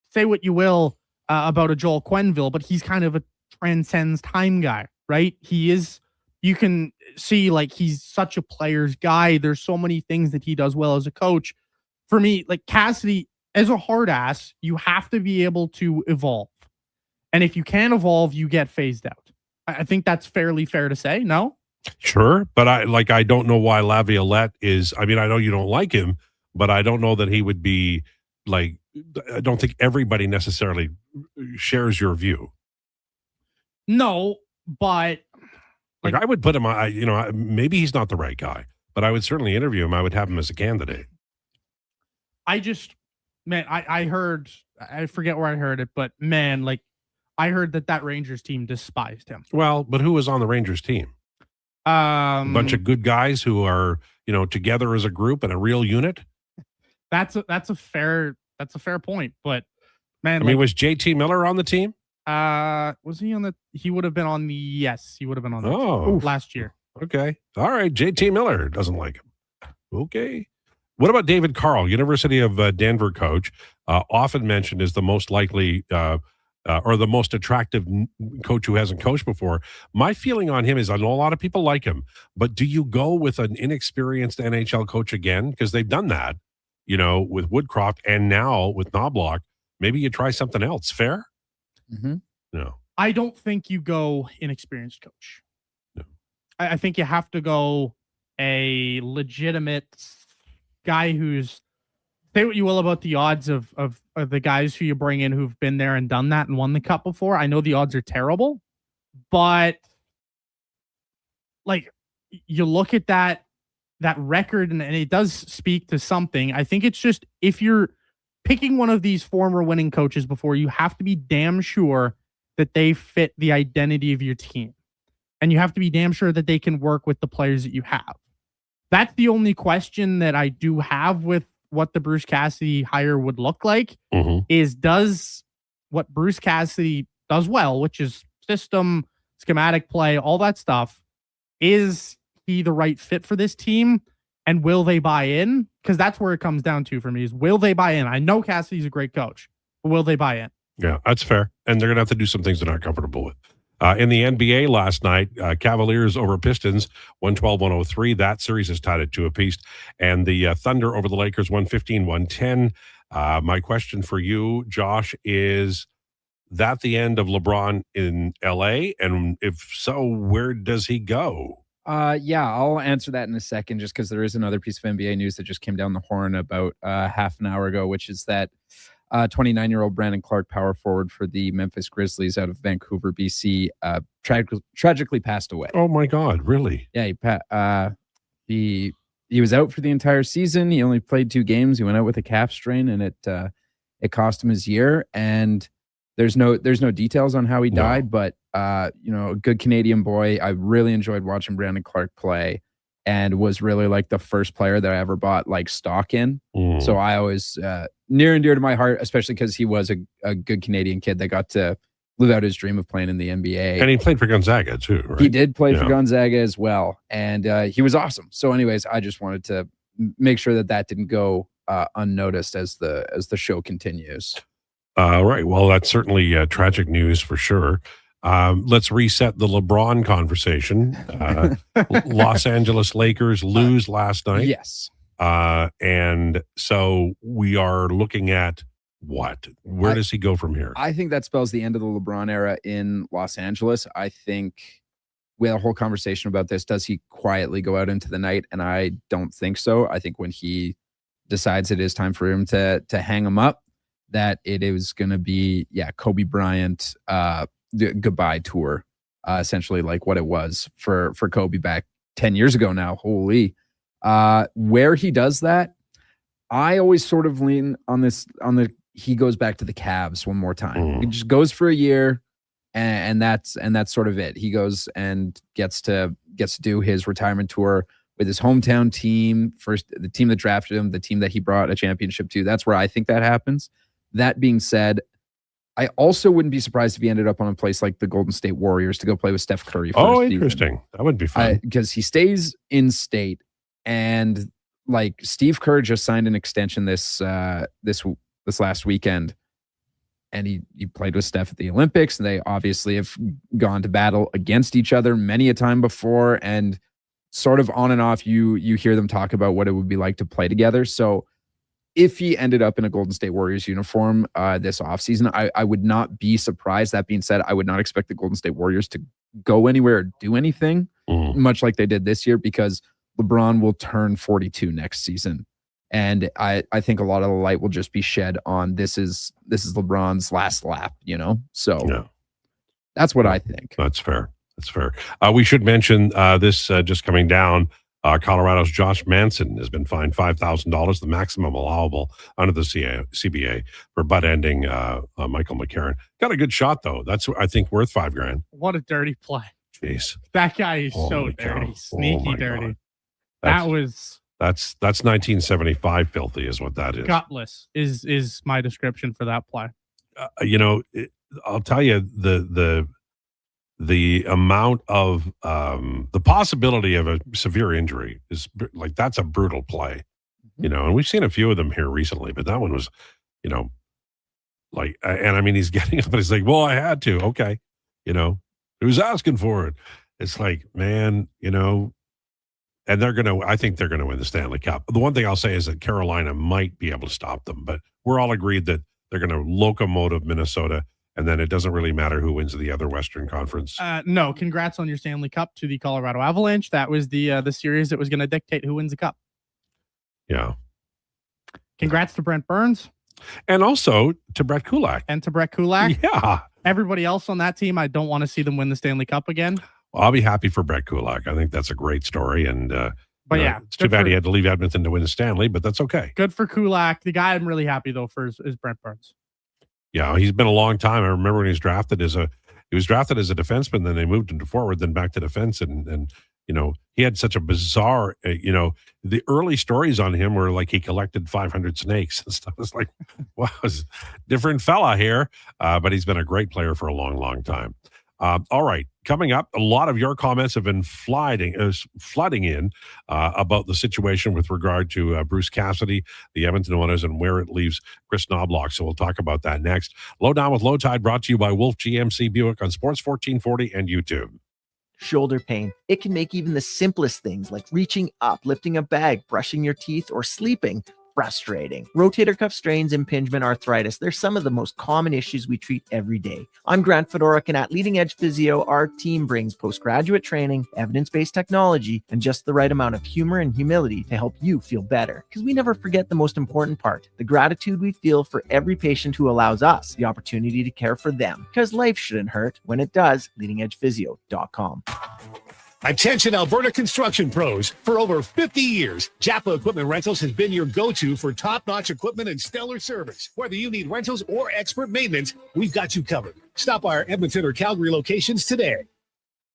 say what you will about a Joel Quenneville, but he's kind of a transcends time guy, right? You can see, like, he's such a player's guy. There's so many things that he does well as a coach. For me, like, Cassidy, as a hard ass, you have to be able to evolve. And if you can't evolve, you get phased out. I think that's fairly fair to say, no? Sure, but I don't know why Laviolette is, I know you don't like him, but I don't know that he would be, like, I don't think everybody necessarily shares your view. No, but like, I would put him on, maybe he's not the right guy, but I would certainly interview him. I would have him as a candidate. I heard, I forget where I heard it, but man, like, I heard that Rangers team despised him. Well, but who was on the Rangers team? A bunch of good guys who are, together as a group and a real unit. That's a fair point. But man, was JT Miller on the team? Was he on the? He would have been on the. Yes, he would have been on the last year. Okay, all right. JT Miller doesn't like him. Okay. What about David Carl, University of Denver coach, often mentioned as the most likely or the most attractive coach who hasn't coached before? My feeling on him is I know a lot of people like him, but do you go with an inexperienced NHL coach again? Because they've done that, with Woodcroft and now with Knobloch. Maybe you try something else. Fair? Mm-hmm. No. I don't think you go inexperienced coach. No. I think you have to go a legitimate guy who's, say what you will about the odds of the guys who you bring in who've been there and done that and won the cup before. I know the odds are terrible, but you look at that record and it does speak to something. I think it's just, if you're picking one of these former winning coaches before, you have to be damn sure that they fit the identity of your team. And you have to be damn sure that they can work with the players that you have. That's the only question that I do have with what the Bruce Cassidy hire would look like, is does what Bruce Cassidy does well, which is system, schematic play, all that stuff, is he the right fit for this team? And will they buy in? Because that's where it comes down to for me, is will they buy in? I know Cassidy's a great coach, but will they buy in? Yeah, that's fair. And they're going to have to do some things they're not comfortable with. In the NBA last night, Cavaliers over Pistons, 112-103. That series is tied at 2 apiece. And the Thunder over the Lakers, 115-110. My question for you, Josh, is that the end of LeBron in LA? And if so, where does he go? Yeah, I'll answer that in a second, just because there is another piece of NBA news that just came down the horn about half an hour ago, which is that 29-year-old Brandon Clark, power forward for the Memphis Grizzlies out of Vancouver, BC, tragically passed away. Oh my God, really? Yeah, he was out for the entire season. He only played 2 games. He went out with a calf strain, and it cost him his year. And there's no details on how he died, but a good Canadian boy. I really enjoyed watching Brandon Clark play, and was really the first player that I ever bought stock in. So I always near and dear to my heart, especially because he was a good Canadian kid that got to live out his dream of playing in the NBA. And he played for Gonzaga too, right? He did play for Gonzaga as well. And he was awesome. So anyways, I just wanted to make sure that didn't go unnoticed as the show continues. Right. Well, that's certainly tragic news for sure. Let's reset the LeBron conversation. Los Angeles Lakers lose last night. Yes. And so we are looking at what? Where does he go from here? I think that spells the end of the LeBron era in Los Angeles. I think we had a whole conversation about this. Does he quietly go out into the night? And I don't think so. I think when he decides it is time for him to hang him up, that it is going to be, Kobe Bryant goodbye tour, essentially like what it was for Kobe back 10 years ago now. Holy. Where he does that, I always sort of lean on he goes back to the Cavs one more time. He just goes for a year, and that's sort of it. He goes and gets to do his retirement tour with his hometown team, first the team that drafted him, the team that he brought a championship to. That's where I think that happens. That being said, I also wouldn't be surprised if he ended up on a place like the Golden State Warriors to go play with Steph Curry. Oh, interesting. That would be fun. Because he stays in state, and Steve Kerr just signed an extension this last weekend, and he played with Steph at the Olympics, and they obviously have gone to battle against each other many a time before, and sort of on and off you hear them talk about what it would be like to play together. So if he ended up in a Golden State Warriors uniform this offseason, I would not be surprised. That being said, I would not expect the Golden State Warriors to go anywhere or do anything, much like they did this year, because LeBron will turn 42 next season. And I think a lot of the light will just be shed on this is LeBron's last lap, So that's what I think. That's fair. We should mention this just coming down. Colorado's Josh Manson has been fined $5,000, the maximum allowable under the CBA for butt-ending Michael McCarron. Got a good shot, though. That's, I think, worth $5,000. What a dirty play. Jeez. That guy is so dirty. Sneaky dirty. That's 1975 filthy is what that is. Gutless is my description for that play. I'll tell you, the amount of the possibility of a severe injury is like, that's a brutal play, and we've seen a few of them here recently, but that one was, like, and I mean, he's getting up and he's like, well, I had to, okay. He was asking for it. It's like, man, and I think they're going to win the Stanley Cup. The one thing I'll say is that Carolina might be able to stop them, but we're all agreed that they're going to locomotive Minnesota, and then it doesn't really matter who wins the other Western Conference. No, congrats on your Stanley Cup to the Colorado Avalanche. That was the series that was going to dictate who wins the cup. Yeah. Congrats to Brent Burns. And also to Brett Kulak. Yeah. Everybody else on that team, I don't want to see them win the Stanley Cup again. Well, I'll be happy for Brett Kulak. I think that's a great story. And it's too bad he had to leave Edmonton to win the Stanley, but that's okay. Good for Kulak. The guy I'm really happy though for is Brent Burns. Yeah, he's been a long time. I remember when he was drafted as a defenseman, then they moved him to forward, then back to defense, and he had such a bizarre, the early stories on him were like he collected 500 snakes and stuff. It's like, wow, it's a different fella here, but he's been a great player for a long, long time. All right, coming up, a lot of your comments have been flooding in about the situation with regard to Bruce Cassidy, the Edmonton Oilers, and where it leaves Chris Knobloch. So we'll talk about that next. Lowdown with Lowetide, brought to you by Wolf GMC Buick on Sports 1440 and YouTube. Shoulder pain. It can make even the simplest things like reaching up, lifting a bag, brushing your teeth, or sleeping frustrating. Rotator cuff strains, impingement, arthritis, they're some of the most common issues we treat every day. I'm Grant Fedoruk, and at Leading Edge Physio, our team brings postgraduate training, evidence-based technology, and just the right amount of humor and humility to help you feel better. Because we never forget the most important part, the gratitude we feel for every patient who allows us the opportunity to care for them. Because life shouldn't hurt. When it does, leadingedgephysio.com. Attention Alberta construction pros. For over 50 years, Japa Equipment Rentals has been your go-to for top-notch equipment and stellar service. Whether you need rentals or expert maintenance, we've got you covered. Stop by our Edmonton or Calgary locations today.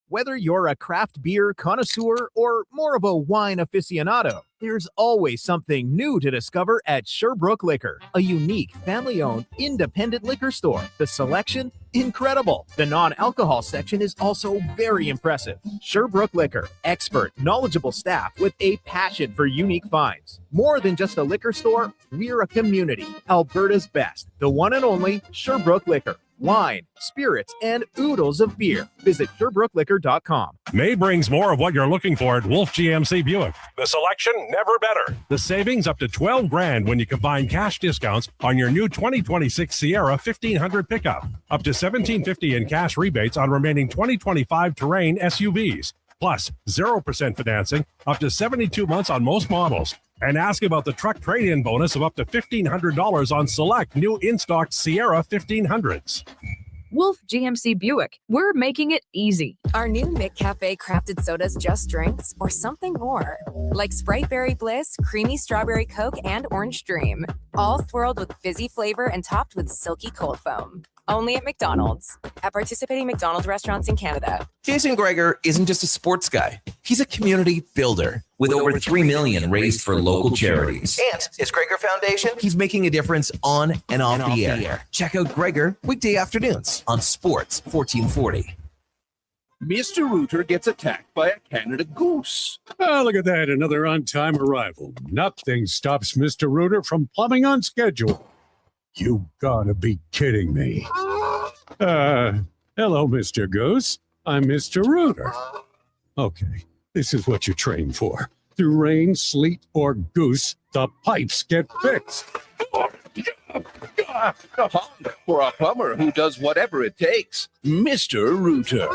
Whether you're a craft beer connoisseur or more of a wine aficionado, there's always something new to discover at Sherbrooke Liquor, a unique, family-owned, independent liquor store. The selection, incredible. The non-alcohol section is also very impressive. Sherbrooke Liquor, expert, knowledgeable staff with a passion for unique finds. More than just a liquor store, we're a community. Alberta's best, the one and only Sherbrooke Liquor. Wine, spirits, and oodles of beer. Visit SherbrookeLiquor.com. May brings more of what you're looking for at Wolf GMC Buick. The selection, never better. The savings up to $12,000 when you combine cash discounts on your new 2026 Sierra 1500 pickup. Up to $1,750 in cash rebates on remaining 2025 Terrain SUVs. Plus 0% financing up to 72 months on most models. And ask about the truck trade-in bonus of up to $1,500 on select new in-stock Sierra 1500s. Wolf GMC Buick. We're making it easy. Our new McCafe crafted sodas just drinks or something more. Like Sprite Berry Bliss, Creamy Strawberry Coke, and Orange Dream. All swirled with fizzy flavor and topped with silky cold foam. Only at McDonald's. At participating McDonald's restaurants in Canada. Jason Krueger isn't just a sports guy. He's a community builder with over $3 million raised for local charities. And his Krueger Foundation, He's making a difference on and off the air. Check out Krueger weekday afternoons on Sports 1440. Mr. Rooter gets attacked by a Canada goose. Oh, look at that. Another on-time arrival. Nothing stops Mr. Rooter from plumbing on schedule. You gotta be kidding me. Hello, Mr. Goose. I'm Mr. Rooter. Okay, this is what you train for. Through rain, sleet, or goose, the pipes get fixed. For a plumber who does whatever it takes, Mr. Rooter.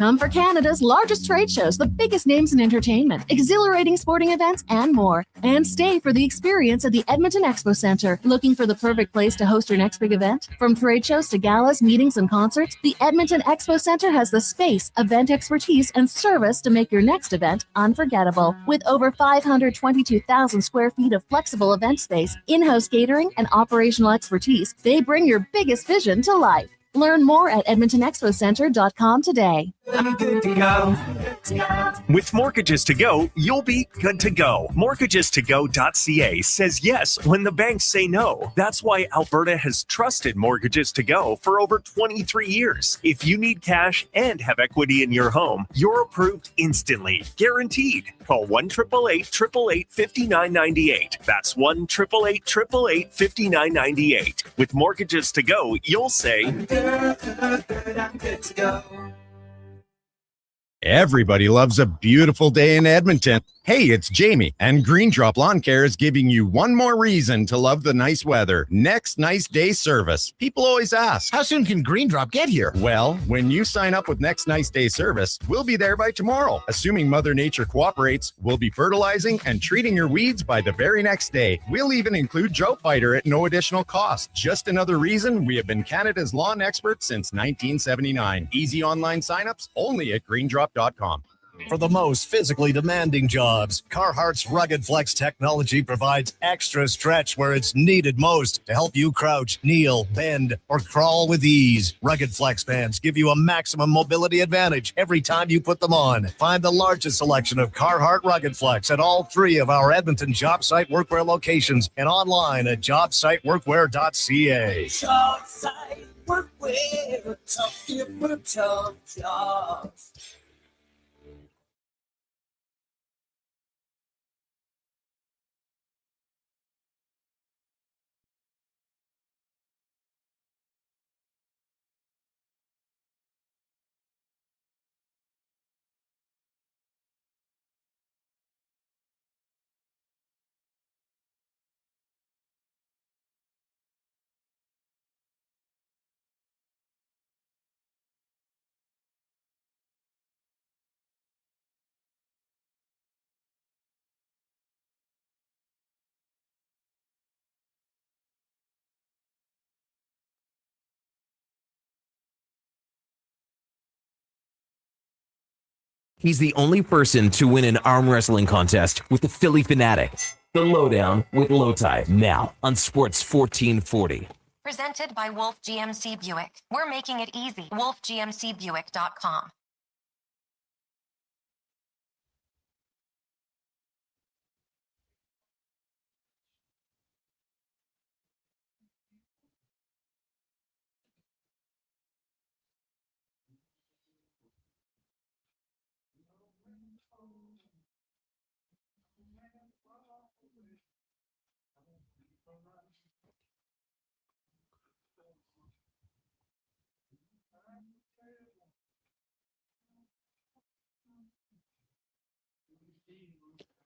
Come for Canada's largest trade shows, the biggest names in entertainment, exhilarating sporting events, and more. And stay for the experience at the Edmonton Expo Centre. Looking for the perfect place to host your next big event? From trade shows to galas, meetings, and concerts, the Edmonton Expo Centre has the space, event expertise, and service to make your next event unforgettable. With over 522,000 square feet of flexible event space, in-house catering, and operational expertise, they bring your biggest vision to life. Learn more at edmontonexpocentre.com today. I'm good to go. With Mortgages to Go, you'll be good to go. Mortgagestogo.ca says yes when the banks say no. That's why Alberta has trusted Mortgages to Go for over 23 years. If you need cash and have equity in your home, you're approved instantly, guaranteed. Call 1-888-888-5998. That's 1-888-888-5998. With Mortgages to Go, you'll say, I'm good to go. Everybody loves a beautiful day in Edmonton. Hey, it's Jamie, and Green Drop Lawn Care is giving you one more reason to love the nice weather. Next Nice Day service. People always ask, how soon can Green Drop get here? Well, when you sign up with Next Nice Day service, we'll be there by tomorrow. Assuming Mother Nature cooperates, we'll be fertilizing and treating your weeds by the very next day. We'll even include drought fighter at no additional cost. Just another reason we have been Canada's lawn experts since 1979. Easy online signups only at greendrop.com. For the most physically demanding jobs, Carhartt's Rugged Flex technology provides extra stretch where it's needed most to help you crouch, kneel, bend, or crawl with ease. Rugged Flex bands give you a maximum mobility advantage every time you put them on. Find the largest selection of Carhartt Rugged Flex at all 3 of our Edmonton job site workwear locations and online at jobsiteworkwear.ca. Job site workwear, tough different tough jobs. He's the only person to win an arm wrestling contest with the Philly Fanatic. The Lowdown with Lowetide, now on Sports 1440. Presented by Wolf GMC Buick. We're making it easy. WolfGMCBuick.com.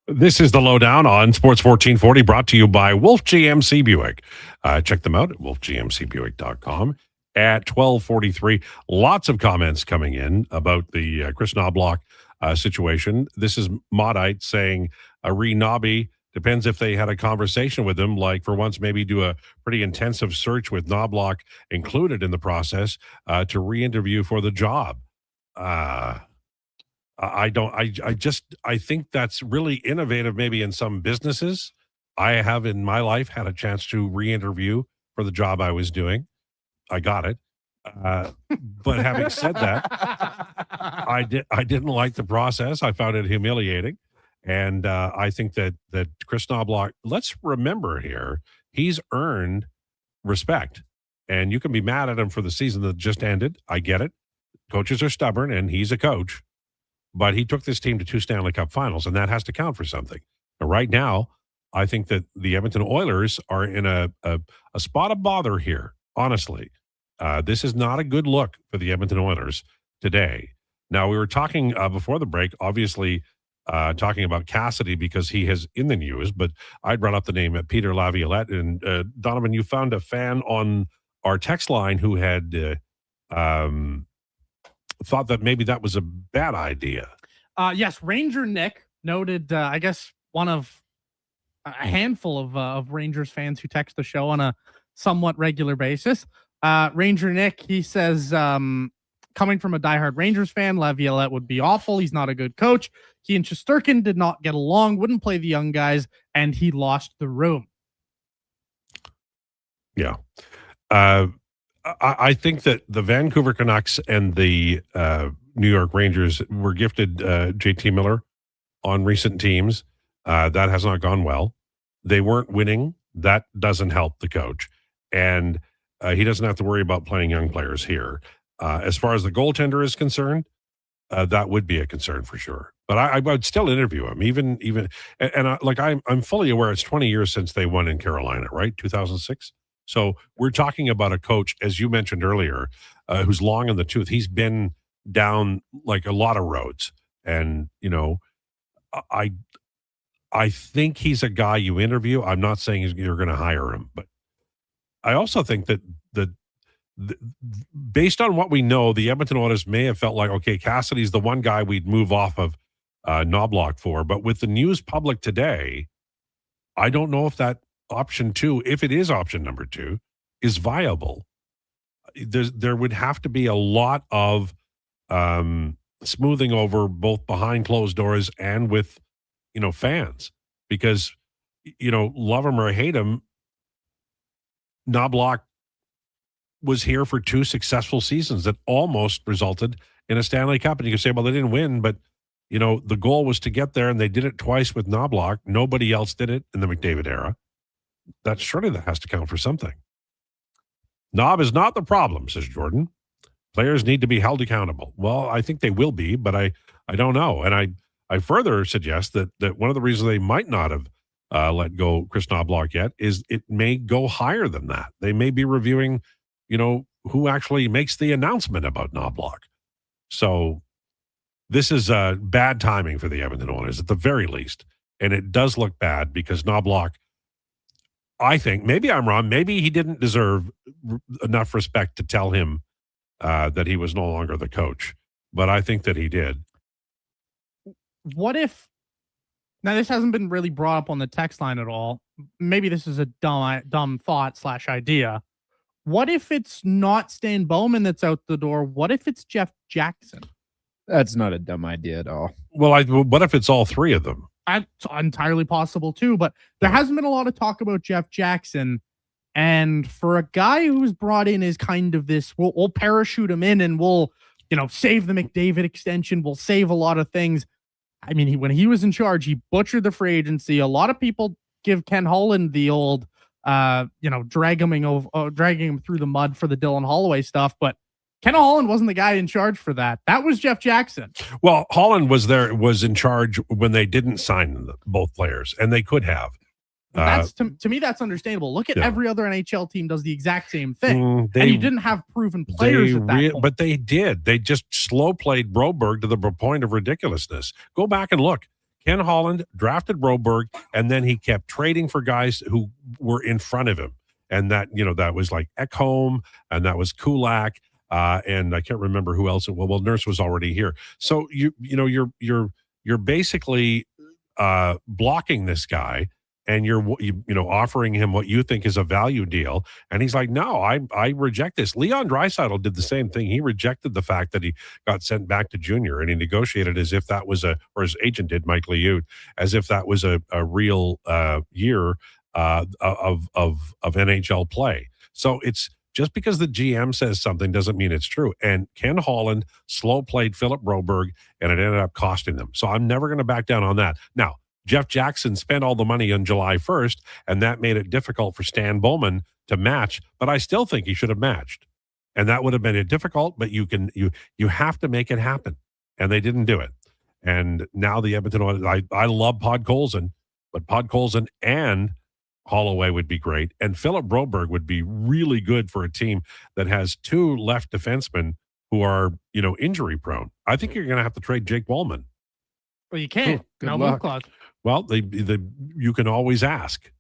This is the Lowdown on Sports 1440, brought to you by Wolf GMC Buick. Check them out at wolfgmcbuick.com. At 12:43, lots of comments coming in about the Chris Knobloch situation. This is Maudite saying, Nobby, depends if they had a conversation with him, like for once maybe do a pretty intensive search with Knobloch included in the process to re-interview for the job. I think that's really innovative maybe in some businesses. I have in my life had a chance to re-interview for the job I was doing. I got it. But having said that, I didn't like the process. I found it humiliating. And I think that Chris Knobloch, let's remember here, he's earned respect. And you can be mad at him for the season that just ended. I get it. Coaches are stubborn, and he's a coach. But he took this team to 2 Stanley Cup finals, and that has to count for something. And right now, I think that the Edmonton Oilers are in a spot of bother here, honestly. This is not a good look for the Edmonton Oilers today. Now, we were talking before the break, obviously talking about Cassidy because he is in the news, but I brought up the name of Peter Laviolette. And Donovan, you found a fan on our text line who had thought that maybe that was a bad idea. Yes, Ranger Nick noted, I guess, one of a handful of Rangers fans who text the show on a somewhat regular basis. Ranger Nick, he says, coming from a diehard Rangers fan, Laviolette would be awful. He's not a good coach. He and Shesterkin did not get along, wouldn't play the young guys, and he lost the room. Yeah. I think that the Vancouver Canucks and the New York Rangers were gifted JT Miller on recent teams. That has not gone well. They weren't winning. That doesn't help the coach. And he doesn't have to worry about playing young players here. As far as the goaltender is concerned, that would be a concern for sure. But I would still interview him, even I'm fully aware it's 20 years since they won in Carolina, right? 2006. So we're talking about a coach, as you mentioned earlier, who's long in the tooth. He's been down like a lot of roads, and I think he's a guy you interview. I'm not saying you're going to hire him, but I also think that based on what we know, the Edmonton Oilers may have felt like, okay, Cassidy's the one guy we'd move off of Knobloch for. But with the news public today, I don't know if that option 2, if it is option number 2, is viable. There would have to be a lot of smoothing over both behind closed doors and with fans, because love him or hate him, Knobloch was here for 2 successful seasons that almost resulted in a Stanley Cup. And you can say, well, they didn't win, but the goal was to get there, and they did it twice with Knobloch. Nobody else did it in the McDavid era. That has to count for something. Knob is not the problem, says Jordan. Players need to be held accountable. Well, I think they will be, but I don't know. And I further suggest that one of the reasons they might not have let go Chris Knobloch yet is it may go higher than that. They may be reviewing, who actually makes the announcement about Knobloch. So this is bad timing for the Edmonton Oilers at the very least. And it does look bad because Knobloch, I think, maybe I'm wrong, maybe he didn't deserve enough respect to tell him that he was no longer the coach. But I think that he did. What if, now this hasn't been really brought up on the text line at all. Maybe this is a dumb thought / idea. What if it's not Stan Bowman that's out the door? What if it's Jeff Jackson? That's not a dumb idea at all. Well, what if it's all 3 of them? That's entirely possible too, but there hasn't been a lot of talk about Jeff Jackson. And for a guy who's brought in as kind of this, we'll parachute him in and we'll, save the McDavid extension. We'll save a lot of things. I mean, when he was in charge, he butchered the free agency. A lot of people give Ken Holland the old, dragging him through the mud for the Dylan Holloway stuff. But Ken Holland wasn't the guy in charge for that. That was Jeff Jackson. Well, Holland was in charge when they didn't sign both players, and they could have. That's to me, that's understandable. Look at every other NHL team does the exact same thing. And you didn't have proven players at that point. But they did. They just slow played Broberg to the point of ridiculousness. Go back and look. Ken Holland drafted Broberg, and then he kept trading for guys who were in front of him. And that, that was like Ekholm, and that was Kulak, and I can't remember who else. Well, Nurse was already here. So you're basically blocking this guy, and you're offering him what you think is a value deal, and he's like, no, I reject this. Leon Draisaitl did the same thing. He rejected the fact that he got sent back to junior, and he negotiated as if that was or his agent did, Mike Liut, as if that was a real year of NHL play. So it's just because the GM says something doesn't mean it's true. And Ken Holland slow played Philip Broberg, and it ended up costing them. So I'm never going to back down on that. Now, Jeff Jackson spent all the money on July 1st, and that made it difficult for Stan Bowman to match, but I still think he should have matched. And that would have been difficult, but you have to make it happen. And they didn't do it. And now the Edmonton Oilers, I love Podkolzin, but Podkolzin and Holloway would be great. And Philip Broberg would be really good for a team that has 2 left defensemen who are, injury prone. I think you're going to have to trade Jake Wallman. Well, you can't. Good luck. Clause. Well, you can always ask.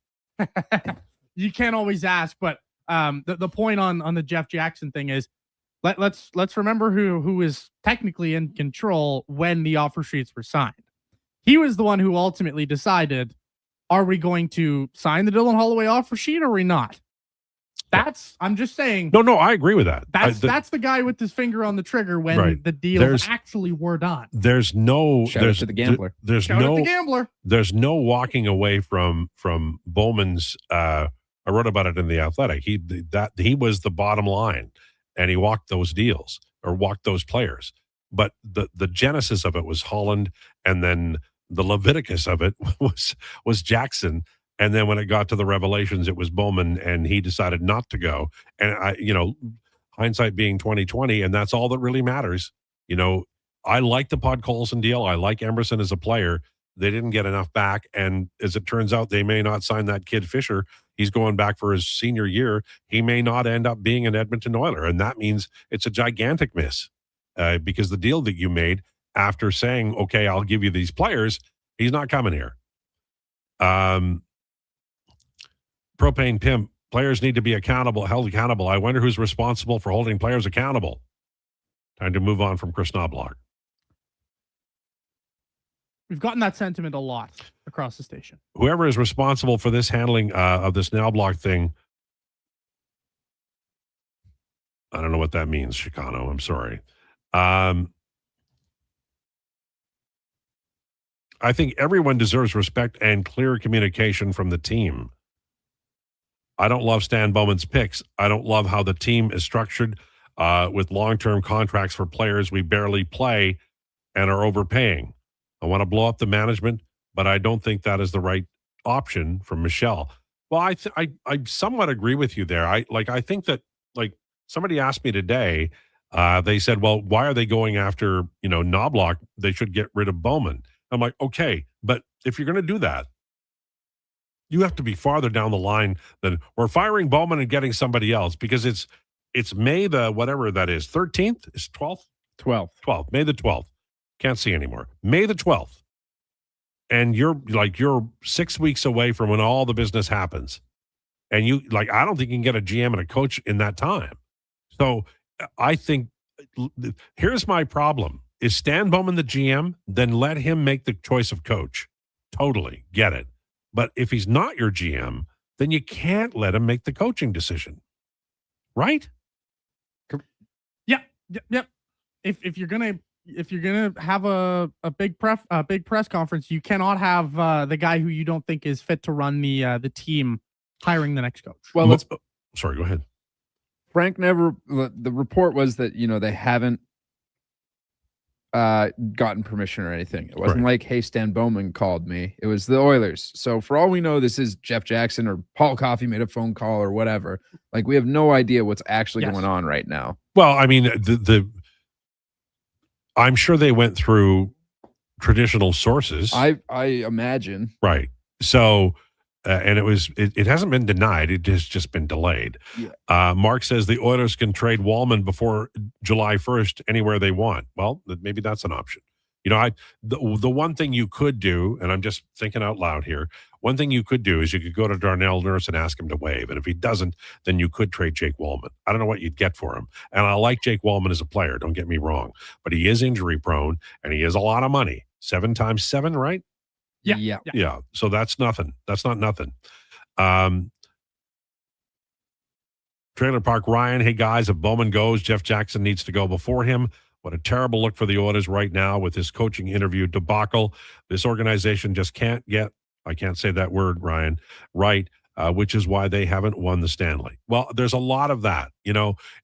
You can't always ask, but the point on the Jeff Jackson thing is, let's remember who is technically in control when the offer sheets were signed. He was the one who ultimately decided, are we going to sign the Dylan Holloway offer sheet or are we not? I'm just saying. No, I agree with that. That's the guy with his finger on the trigger when the deals actually were done. There's no Shout out to the gambler. Shout out the gambler. There's no walking away from Bowman's. I wrote about it in the Athletic. He was the bottom line, and he walked those deals or walked those players. But the genesis of it was Holland, and then the Leviticus of it was Jackson. And then when it got to the revelations, it was Bowman, and he decided not to go. And hindsight being 2020, and that's all that really matters. I like the Podkolzin deal. I like Emerson as a player. They didn't get enough back, and as it turns out, they may not sign that kid Fisher. He's going back for his senior year. He may not end up being an Edmonton Oiler, and that means it's a gigantic miss because the deal that you made after saying, "Okay, I'll give you these players," he's not coming here. Propane Pimp, players need to be held accountable. I wonder who's responsible for holding players accountable. Time to move on from Chris Knobloch. We've gotten that sentiment a lot across the station. Whoever is responsible for this handling of this Knobloch thing, I don't know what that means, Chicano. I'm sorry. I think everyone deserves respect and clear communication from the team. I don't love Stan Bowman's picks. I don't love how the team is structured with long-term contracts for players we barely play and are overpaying. I want to blow up the management, but I don't think that is the right option from Michelle. Well, I somewhat agree with you there. I think that somebody asked me today, they said, well, why are they going after, Knobloch? They should get rid of Bowman. I'm like, okay, but if you're going to do that, you have to be farther down the line than we're firing Bowman and getting somebody else, because it's May the whatever that is, 13th, is 12th? 12th, May the 12th. Can't see anymore. May the 12th. And you're 6 weeks away from when all the business happens. And I don't think you can get a GM and a coach in that time. So I think here's my problem. Is Stan Bowman the GM? Then let him make the choice of coach. Totally get it. But if he's not your GM, then you can't let him make the coaching decision. Right? Yeah. If you're gonna have a big press conference, you cannot have the guy who you don't think is fit to run the team hiring the next coach. Well, sorry, go ahead. Frank the report was that, they haven't gotten permission or anything. It wasn't like, hey, Stan Bowman called me. It was the Oilers. So for all we know, this is Jeff Jackson or Paul Coffey made a phone call or whatever. We have no idea what's actually going on right now. Well, I mean, I'm sure they went through traditional sources. I imagine. Right. So, and it hasn't been denied. It has just been delayed. Yeah. Mark says the Oilers can trade Wallman before July 1st anywhere they want. Well, maybe that's an option. The one thing you could do, and I'm just thinking out loud here, one thing you could do is you could go to Darnell Nurse and ask him to waive. And if he doesn't, then you could trade Jake Wallman. I don't know what you'd get for him. And I like Jake Wallman as a player, don't get me wrong. But he is injury prone, and he is a lot of money. 7 times 7, right? Yeah. So that's nothing. That's not nothing. Trailer Park Ryan, hey guys, if Bowman goes, Jeff Jackson needs to go before him. What a terrible look for the Oilers right now with this coaching interview debacle. This organization just can't get, I can't say that word, Ryan, right, which is why they haven't won the Stanley. Well, there's a lot of that.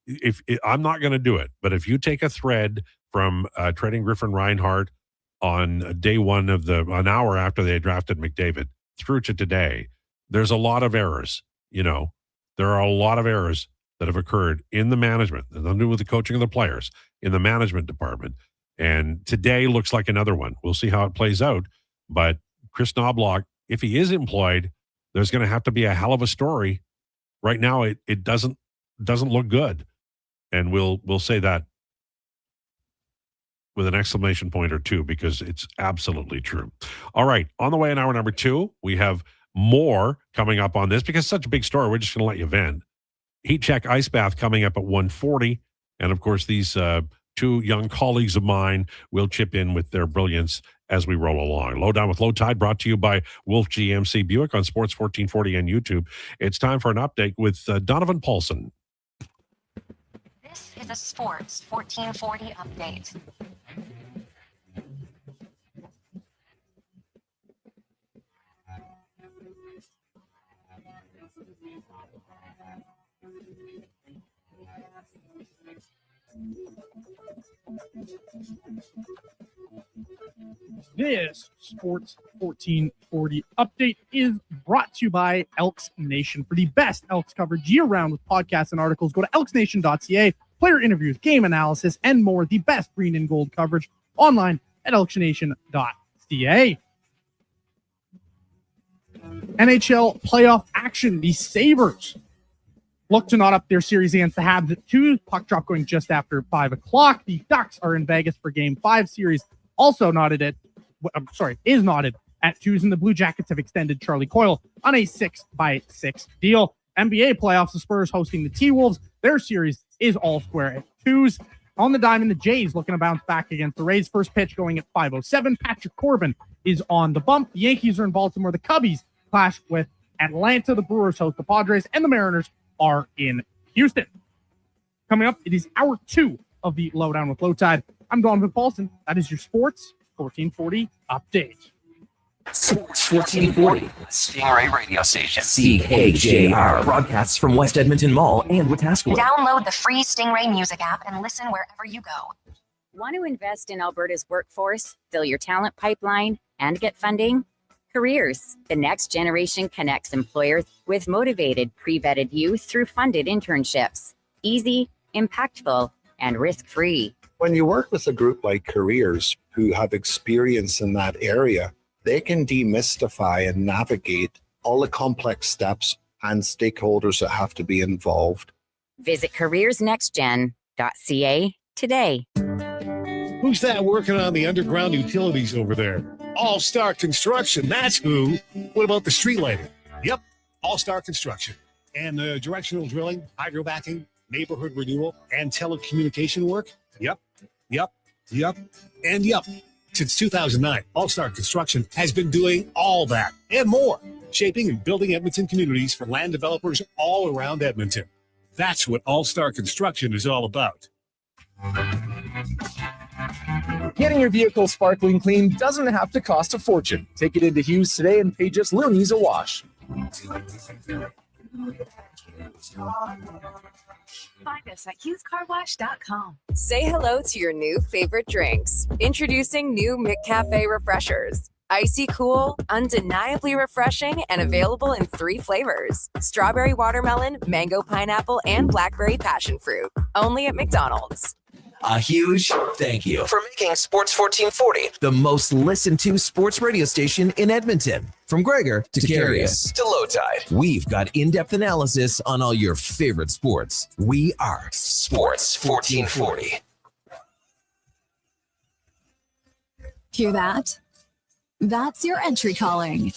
If I'm not going to do it, but if you take a thread from trading Griffin Reinhart on day one of an hour after they drafted McDavid through to today, there's a lot of errors. There are a lot of errors that have occurred in the management, and nothing to do with the coaching of the players, in the management department. And today looks like another one. We'll see how it plays out. But Chris Knobloch, if he is employed, there's going to have to be a hell of a story. Right now, it doesn't look good. And we'll say that with an exclamation point or two, because it's absolutely true. All right. On the way in hour number 2, we have more coming up on this because it's such a big story. We're just going to let you vent. Heat check ice bath coming up at 1:40. And of course, these two young colleagues of mine will chip in with their brilliance as we roll along. Lowdown with Lowetide, brought to you by Wolf GMC Buick on Sports 1440 and YouTube. It's time for an update with Donovan Paulson. This is a Sports 1440 update. This Sports 1440 update is brought to you by Elks Nation. For the best Elks coverage year-round with podcasts and articles, go to elksnation.ca. Player interviews, game analysis, and more. The best green and gold coverage online at elksnation.ca. NHL playoff action. The Sabres look to knot up their series against the Habs at 2. Puck drop going just after 5 o'clock. The Ducks are in Vegas for Game 5 series. Also is knotted at 2s, and the Blue Jackets have extended Charlie Coyle on a 6x6 deal. NBA playoffs, the Spurs hosting the T-Wolves. Their series is all square at 2s. On the diamond, the Jays looking to bounce back against the Rays. First pitch going at 5:07. Patrick Corbin is on the bump. The Yankees are in Baltimore. The Cubbies clash with Atlanta. The Brewers host the Padres, and the Mariners are in Houston. Coming up, it is hour 2 of the Lowdown with Lowetide. I'm Donovan Paulson. That is your Sports 1440 update. Sports 1440, Stingray Radio Station. CKJR broadcasts from West Edmonton Mall and Wetaskiwin. Download the free Stingray music app and listen wherever you go. Want to invest in Alberta's workforce, fill your talent pipeline, and get funding? Careers. The next generation connects employers with motivated, pre-vetted youth through funded internships. Easy, impactful, and risk-free. When you work with a group like Careers who have experience in that area, they can demystify and navigate all the complex steps and stakeholders that have to be involved. Visit careersnextgen.ca today. Who's that working on the underground utilities over there? All-Star Construction, that's who. What about the street lighting? Yep, All-Star Construction. And directional drilling, hydrovacking, neighborhood renewal, and telecommunication work? Yep. Since 2009, All-Star Construction has been doing all that and more, shaping and building Edmonton communities for land developers all around Edmonton. That's what All-Star Construction is all about. Getting your vehicle sparkling clean doesn't have to cost a fortune. Take it into Hughes today and pay just loonies a wash. Find us at HughesCarWash.com. Say hello to your new favorite drinks. Introducing new McCafe Refreshers. Icy cool, undeniably refreshing, and available in 3 flavors. Strawberry watermelon, mango pineapple, and blackberry passion fruit. Only at McDonald's. A huge thank you for making Sports 1440 the most listened to sports radio station in Edmonton. From Krueger to Carius to Lowetide, we've got in-depth analysis on all your favorite sports. We are Sports 1440. Hear that? That's your entry calling.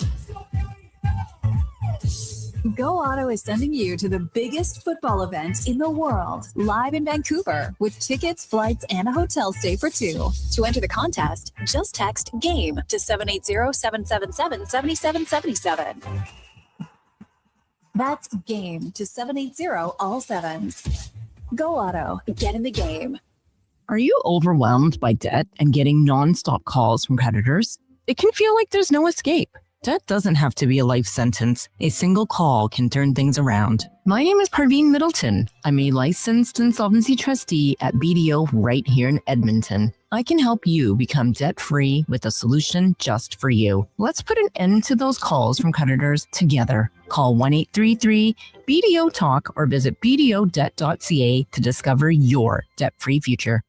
Go Auto is sending you to the biggest football event in the world, live in Vancouver, with tickets, flights, and a hotel stay for 2. To enter the contest, just text GAME to 780-777-7777. That's GAME to 780 all 7s. Go Auto, get in the game. Are you overwhelmed by debt and getting nonstop calls from creditors? It can feel like there's no escape. Debt doesn't have to be a life sentence. A single call can turn things around. My name is Parveen Middleton. I'm a licensed insolvency trustee at BDO right here in Edmonton. I can help you become debt-free with a solution just for you. Let's put an end to those calls from creditors together. Call 1-833-BDO-TALK or visit bdodebt.ca to discover your debt-free future.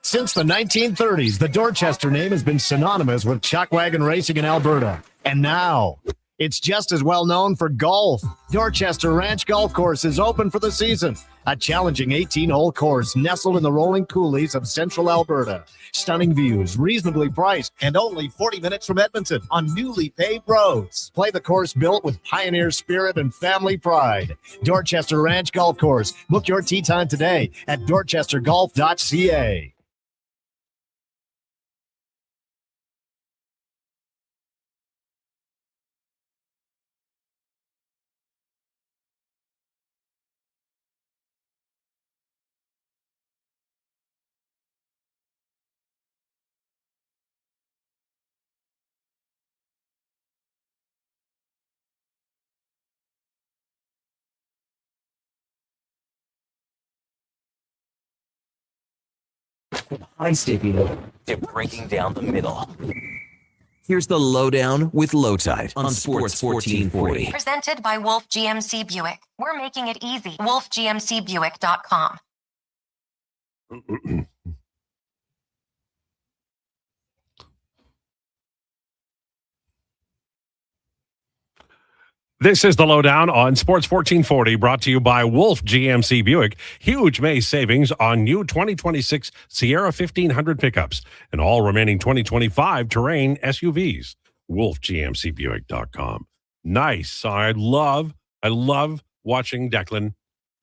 Since the 1930s, the Dorchester name has been synonymous with chuck wagon racing in Alberta. And now, it's just as well known for golf. Dorchester Ranch Golf Course is open for the season. a challenging 18-hole course nestled in the rolling coulees of central Alberta. Stunning views, reasonably priced, and only 40 minutes from Edmonton on newly paved roads. Play the course built with pioneer spirit and family pride. Dorchester Ranch Golf Course. Book your tee time today at dorchestergolf.ca. High sticking to breaking down the middle. Here's the Lowdown with Lowetide on Sports 1440. Presented by Wolf GMC Buick. We're making it easy. WolfGMCBuick.com. This is the Lowdown on Sports 1440, brought to you by Wolf GMC Buick. Huge May savings on new 2026 Sierra 1500 pickups and all remaining 2025 Terrain SUVs. WolfGMCBuick.com. Nice. I love watching Donovan.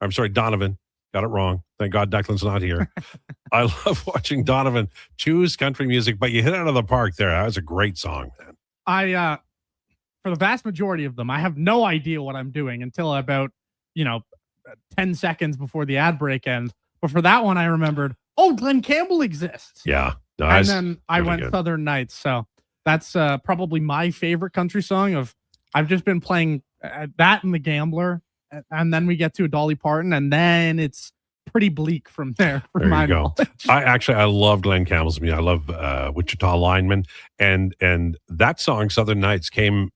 Got it wrong. Thank God Declan's not here. I love watching Donovan choose country music, but you hit it out of the park there. That was a great song, man. For the vast majority of them, I have no idea what I'm doing until about, 10 seconds before the ad break ends. But for that one, I remembered, Glenn Campbell exists. Yeah. And then I went good. Southern Nights. So that's probably my favorite country song. I've just been playing that and The Gambler. And then we get to a Dolly Parton. And then it's pretty bleak from there. There you go. I love Glenn Campbell's music. I love Wichita Lineman, and that song Southern Nights came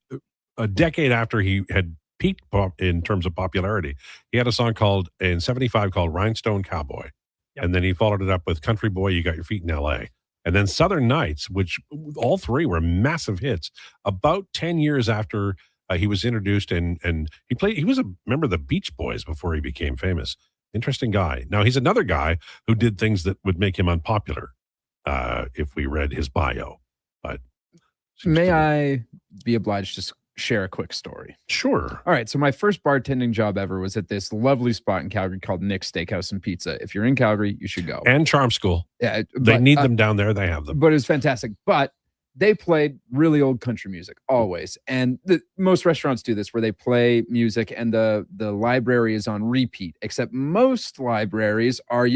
a decade after he had peaked in terms of popularity. He had a song in '75 called Rhinestone Cowboy, and then he followed it up with Country Boy, You Got Your Feet in L.A., and then Southern Nights, which all three were massive hits. About 10 years after he was introduced, and he was a member of the Beach Boys before he became famous. Interesting guy. Now, he's another guy who did things that would make him unpopular if we read his bio. But may I be obliged to share a quick story? Sure. All right. So my first bartending job ever was at this lovely spot in Calgary called Nick's Steakhouse and Pizza. If you're in Calgary, you should go. And Charm School. Yeah, they need them down there. They have them. But it was fantastic. But they played really old country music always. And most restaurants do this where they play music and the library is on repeat, except most libraries are,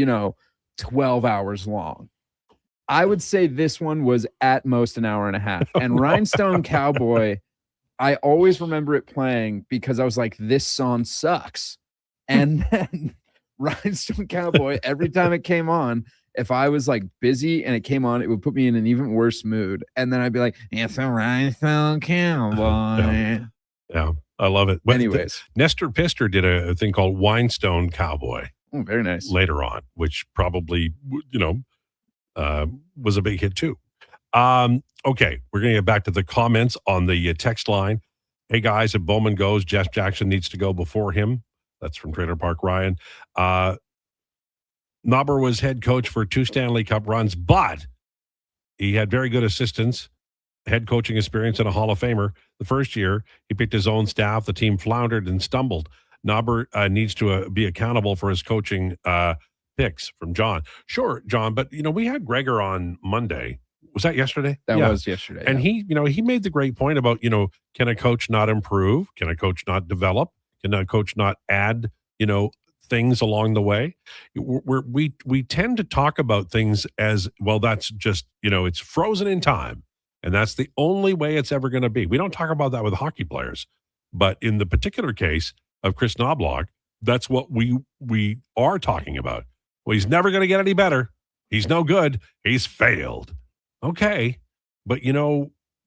12 hours long. I would say this one was at most an hour and a half. And Rhinestone Cowboy, I always remember it playing because I was like, this song sucks. And then Rhinestone Cowboy, every time it came on, if I was like busy and it came on, it would put me in an even worse mood. And then I'd be like, it's a Rhinestone Cowboy. Yeah, I love it. Anyways, Nestor Pister did a thing called Winestone Cowboy. Oh, very nice. Later on, which probably, was a big hit too. Okay, we're going to get back to the comments on the text line. Hey guys, if Bowman goes, Jeff Jackson needs to go before him. That's from Trailer Park Ryan. Knobber was head coach for 2 Stanley Cup runs, but he had very good assistants, head coaching experience, and a Hall of Famer. The first year, he picked his own staff. The team floundered and stumbled. Knobber needs to be accountable for his coaching picks, from John. Sure, John, but, we had Gregor on Monday. Was that yesterday? That was yesterday. And he made the great point about, can a coach not improve? Can a coach not develop? Can a coach not add, things along the way? We tend to talk about things as, well, that's just, it's frozen in time. And that's the only way it's ever going to be. We don't talk about that with hockey players. But in the particular case of Chris Knobloch, that's what we are talking about. Well, he's never going to get any better. He's no good. He's failed. Okay. But,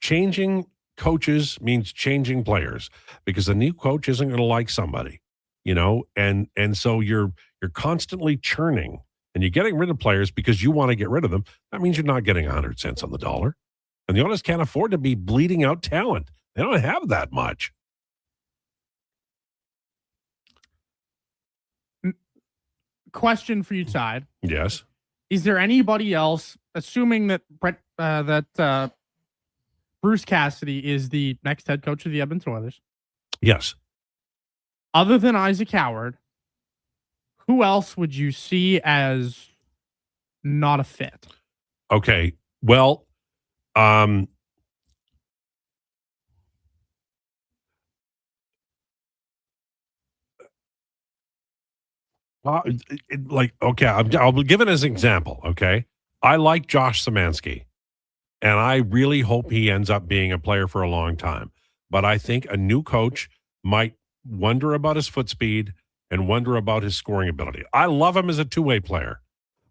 changing coaches means changing players, because the new coach isn't going to like somebody, and so you're constantly churning and you're getting rid of players because you want to get rid of them. That means you're not getting 100 cents on the dollar. And the Oilers can't afford to be bleeding out talent. They don't have that much. question for you, Tide. Yes. Is there anybody else, assuming that Bruce Cassidy is the next head coach of the Edmonton Oilers? Yes. Other than Isaac Howard, who else would you see as not a fit? Okay. Well, I'll give it as an example. Okay. I like Josh Szymanski, and I really hope he ends up being a player for a long time. But I think a new coach might wonder about his foot speed and wonder about his scoring ability. I love him as a two-way player,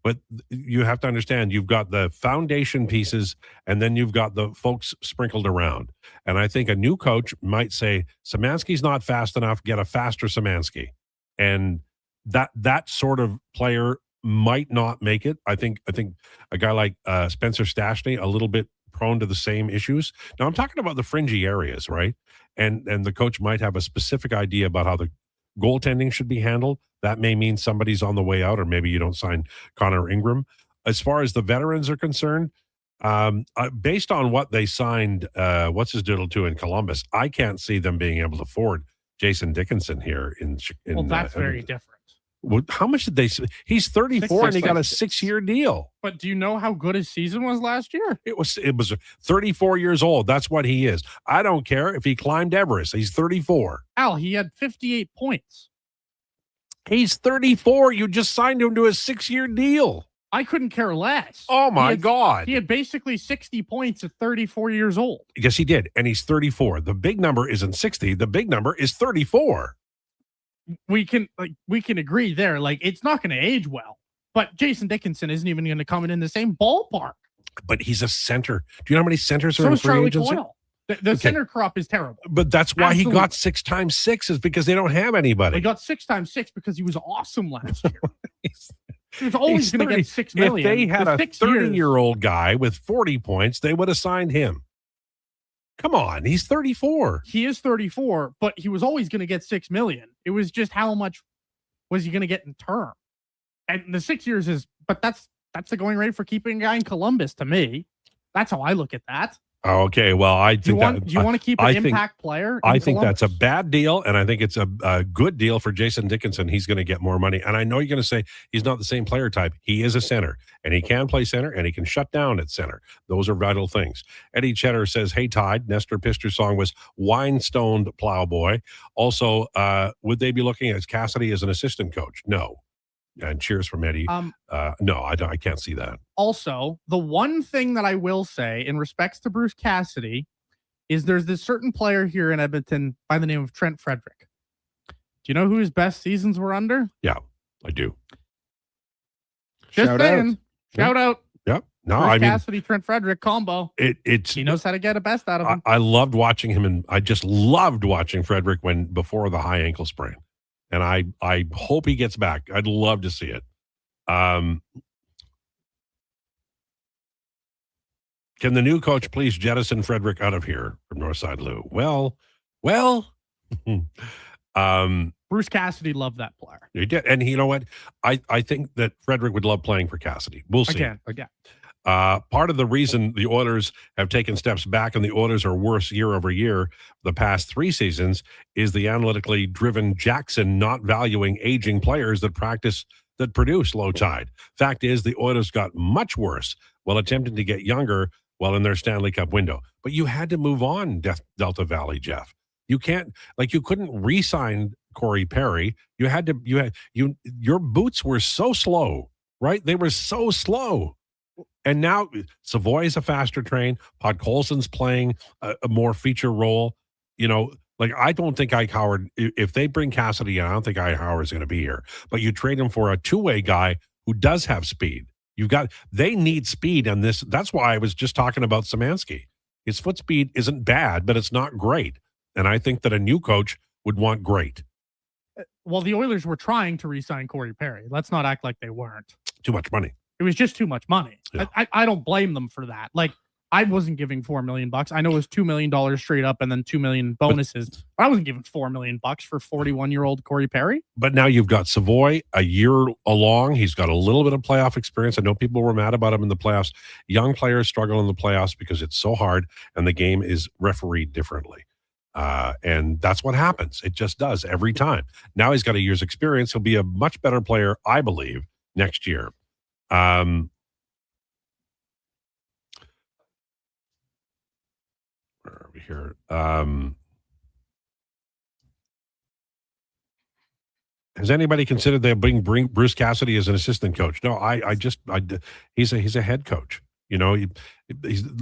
but you have to understand you've got the foundation pieces and then you've got the folks sprinkled around. And I think a new coach might say, Szymanski's not fast enough, get a faster Szymanski. And that sort of player might not make it. I think a guy like Spencer Stastny, a little bit prone to the same issues. Now I'm talking about the fringy areas, right? And the coach might have a specific idea about how the goaltending should be handled. That may mean somebody's on the way out, or maybe you don't sign Connor Ingram. As far as the veterans are concerned, based on what they signed, what's his doodle to in Columbus, I can't see them being able to afford Jason Dickinson here in well, that's very different. How much did they? He's 34 and he got a 6-year deal. But do you know how good his season was last year? It was 34 years old. That's what he is. I don't care if he climbed Everest. He's 34. Al, he had 58 points. He's 34. You just signed him to a 6-year deal. I couldn't care less. Oh my God. He had basically 60 points at 34 years old. Yes, he did. And he's 34. The big number isn't 60. The big number is 34. We can agree there. Like, it's not going to age well. But Jason Dickinson isn't even going to come in the same ballpark. But he's a center. Do you know how many centers are So in is free Charlie agency? Coyle. The center crop is terrible. But that's why Absolutely. he got 6 times 6 is because they don't have anybody. He got 6 times 6 because he was awesome last year. He was always going to get $6 million. If they had a 30-year-old guy with 40 points, they would have signed him. Come on, he's 34. He is 34, but he was always going to get $6 million. It was just how much was he going to get in term? And the 6 years is, but that's the going rate for keeping a guy in Columbus to me. That's how I look at that. Okay, well, I think do you want to keep an impact player? I think that's a bad deal, and I think it's a good deal for Jason Dickinson. He's going to get more money, and I know you're going to say he's not the same player type. He is a center, and he can play center, and he can shut down at center. Those are vital things. Eddie Cheddar says, "Hey Tide, Nestor Pister's song was Wine-Stoned Plowboy." Also, would they be looking at Cassidy as an assistant coach? No. And cheers from Eddie. No, I can't see that. Also, the one thing that I will say in respects to Bruce Cassidy is there's this certain player here in Edmonton by the name of Trent Frederick. Do you know who his best seasons were under? Yeah, I do. Just saying. Shout out. Yep. No, Bruce I mean, Cassidy, Trent Frederick combo. He knows how to get the best out of him. I loved watching him, and I just loved watching Frederick before the high ankle sprain. And I hope he gets back. I'd love to see it. Can the new coach please jettison Frederick out of here from Northside Lou? Well. Bruce Cassidy loved that player. He did. And you know what? I think that Frederick would love playing for Cassidy. We'll see. Again. Part of the reason the Oilers have taken steps back and the Oilers are worse year over year the past 3 seasons is the analytically driven Jackson not valuing aging players that produce Lowetide. Fact is, the Oilers got much worse while attempting to get younger while in their Stanley Cup window. But you had to move on, Delta Valley, Jeff. You couldn't re-sign Corey Perry. Your boots were so slow, right? They were so slow. And now Savoy is a faster train. Podkolzin's playing a more feature role. I don't think Ike Howard, if they bring Cassidy in, I don't think Ike Howard is going to be here. But you trade him for a two-way guy who does have speed. They need speed on this. That's why I was just talking about Szymanski. His foot speed isn't bad, but it's not great. And I think that a new coach would want great. Well, the Oilers were trying to re-sign Corey Perry. Let's not act like they weren't. Too much money. It was just too much money. Yeah. I don't blame them for that. I wasn't giving $4 million. I know it was $2 million straight up and then $2 million bonuses. But I wasn't giving $4 million for 41-year-old Corey Perry. But now you've got Savoy a year along. He's got a little bit of playoff experience. I know people were mad about him in the playoffs. Young players struggle in the playoffs because it's so hard and the game is refereed differently. And that's what happens. It just does every time. Now he's got a year's experience. He'll be a much better player, I believe, next year. Where are we here? Has anybody considered they bring Bruce Cassidy as an assistant coach? No, he's a head coach. You know,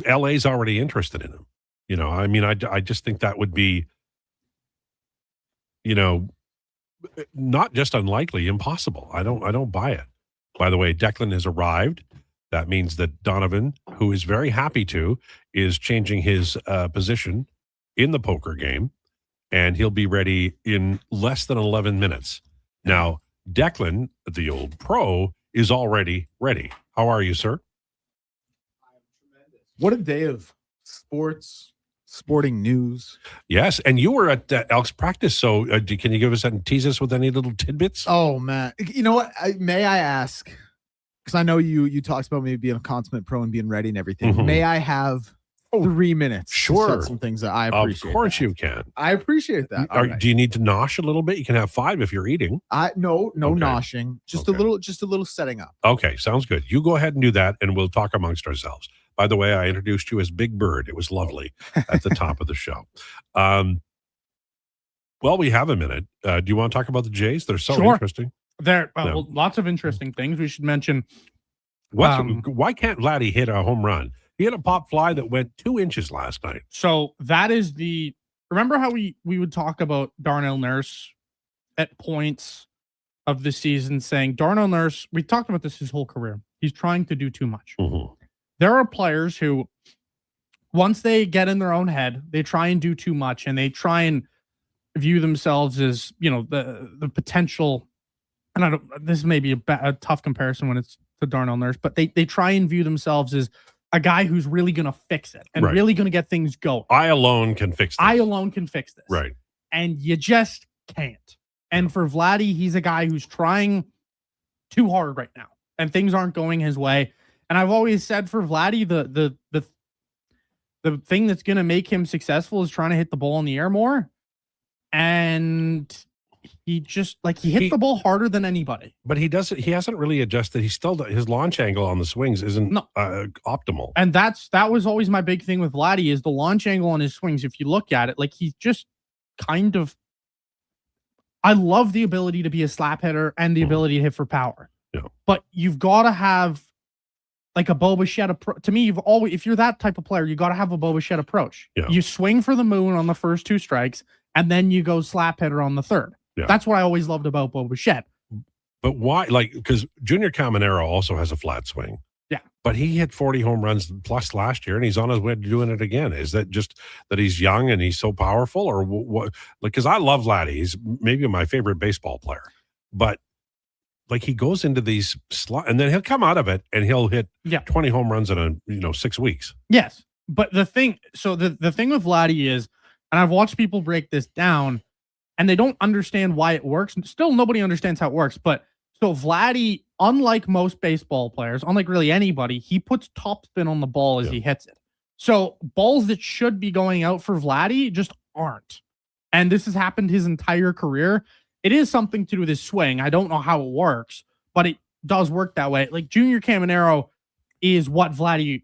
LA's already interested in him. You know, I mean, I just think that would be, you know, not just unlikely, impossible. I don't buy it. By the way, Declan has arrived. That means that Donovan, who is very happy to, is changing his position in the poker game, and he'll be ready in less than 11 minutes. Now, Declan, the old pro, is already ready. How are you, sir? What a day of sporting news. Yes, and you were at Elks practice, so can you give us and tease us with any little tidbits? Oh, man. You know what? May I ask, because I know you talked about maybe being a consummate pro and being ready and everything. Mm-hmm. May I have 3 minutes? Sure. To say some things that I appreciate. Of course you can. I appreciate that. All right. Do you need to nosh a little bit? You can have 5 if you're eating. No Okay. noshing. Just a little setting up. Okay, sounds good. You go ahead and do that, and we'll talk amongst ourselves. By the way, I introduced you as Big Bird. It was lovely at the top of the show. Well, we have a minute. Do you want to talk about the Jays? They're so interesting. Well, lots of interesting things. We should mention. Why can't Vladdy hit a home run? He had a pop fly that went 2 inches last night. So that is remember how we would talk about Darnell Nurse at points of the season saying Darnell Nurse, we talked about this his whole career. He's trying to do too much. Mm-hmm. There are players who, once they get in their own head, they try and do too much, and they try and view themselves as, you know, the potential. And this may be a tough comparison when it's to Darnell Nurse, but they try and view themselves as a guy who's really going to fix it and really going to get things going. I alone can fix this. Right. And you just can't. And for Vladdy, he's a guy who's trying too hard right now, and things aren't going his way. And I've always said for Vladdy, the thing that's going to make him successful is trying to hit the ball in the air more. And he just he hits the ball harder than anybody. But he hasn't really adjusted. His launch angle on the swings isn't optimal. And that was always my big thing with Vladdy is the launch angle on his swings. If you look at it, he's just kind of. I love the ability to be a slap hitter and the ability to hit for power. Yeah. But you've got to have a Bo Bichette approach. To me, if you're that type of player, you got to have a Bo Bichette approach. Yeah. You swing for the moon on the first 2 strikes, and then you go slap hitter on the third. Yeah. That's what I always loved about Bo Bichette. But why? Because Junior Caminero also has a flat swing. Yeah. But he hit 40 home runs plus last year, and he's on his way to doing it again. Is that just that he's young and he's so powerful, or what? Because I love Vladdy. He's maybe my favorite baseball player. But he goes into these and then he'll come out of it and he'll hit 20 home runs in 6 weeks. Yes. But the thing with Vladdy is, and I've watched people break this down and they don't understand why it works. Still, nobody understands how it works. But so Vladdy, unlike most baseball players, unlike really anybody, he puts topspin on the ball as he hits it. So balls that should be going out for Vladdy just aren't. And this has happened his entire career. It is something to do with his swing. I don't know how it works, but it does work that way. Junior Caminero is what Vladdy,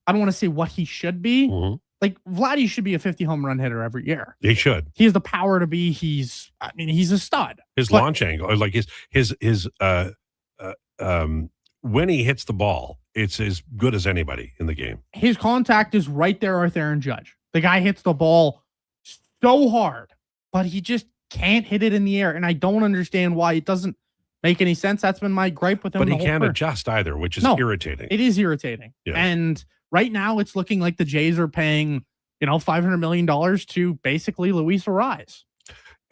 I don't want to say what he should be. Mm-hmm. Vladdy should be a 50 home run hitter every year. He should. He has the power to be. He's a stud. His launch angle, when he hits the ball, it's as good as anybody in the game. His contact is right there with Aaron Judge. The guy hits the ball so hard, but he just can't hit it in the air. And I don't understand why. It doesn't make any sense. That's been my gripe with him. But he can't adjust either, which is irritating. It is irritating. Yeah. And right now it's looking like the Jays are paying, $500 million to basically Luis Arraez.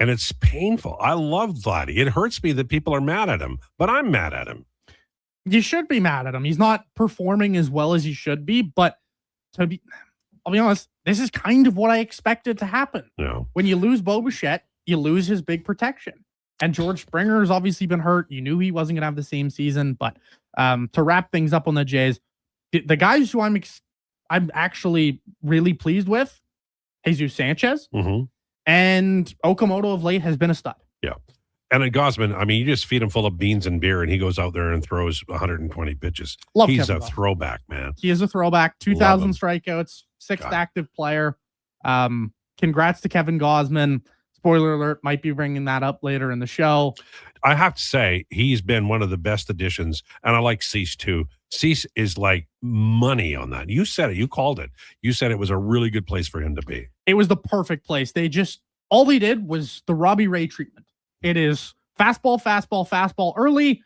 And it's painful. I love Vladdy. It hurts me that people are mad at him, but I'm mad at him. You should be mad at him. He's not performing as well as he should be, but I'll be honest, this is kind of what I expected to happen. Yeah. When you lose Bo Bichette, you lose his big protection. And George Springer has obviously been hurt. You knew he wasn't going to have the same season. But to wrap things up on the Jays, the guys who I'm actually really pleased with, Jesus Sanchez and Okamoto of late has been a stud. Yeah. And at Gosman, I mean, you just feed him full of beans and beer, and he goes out there and throws 120 pitches. He's Kevin a Gosman. throwback, man. He is a throwback. 2,000 strikeouts, sixth active player. Congrats to Kevin Gosman. Spoiler alert, might be bringing that up later in the show. I have to say, he's been one of the best additions, and I like Cease too. Cease is like money on that. You said it. You called it. You said it was a really good place for him to be. It was the perfect place. All they did was the Robbie Ray treatment. It is fastball, fastball, fastball early,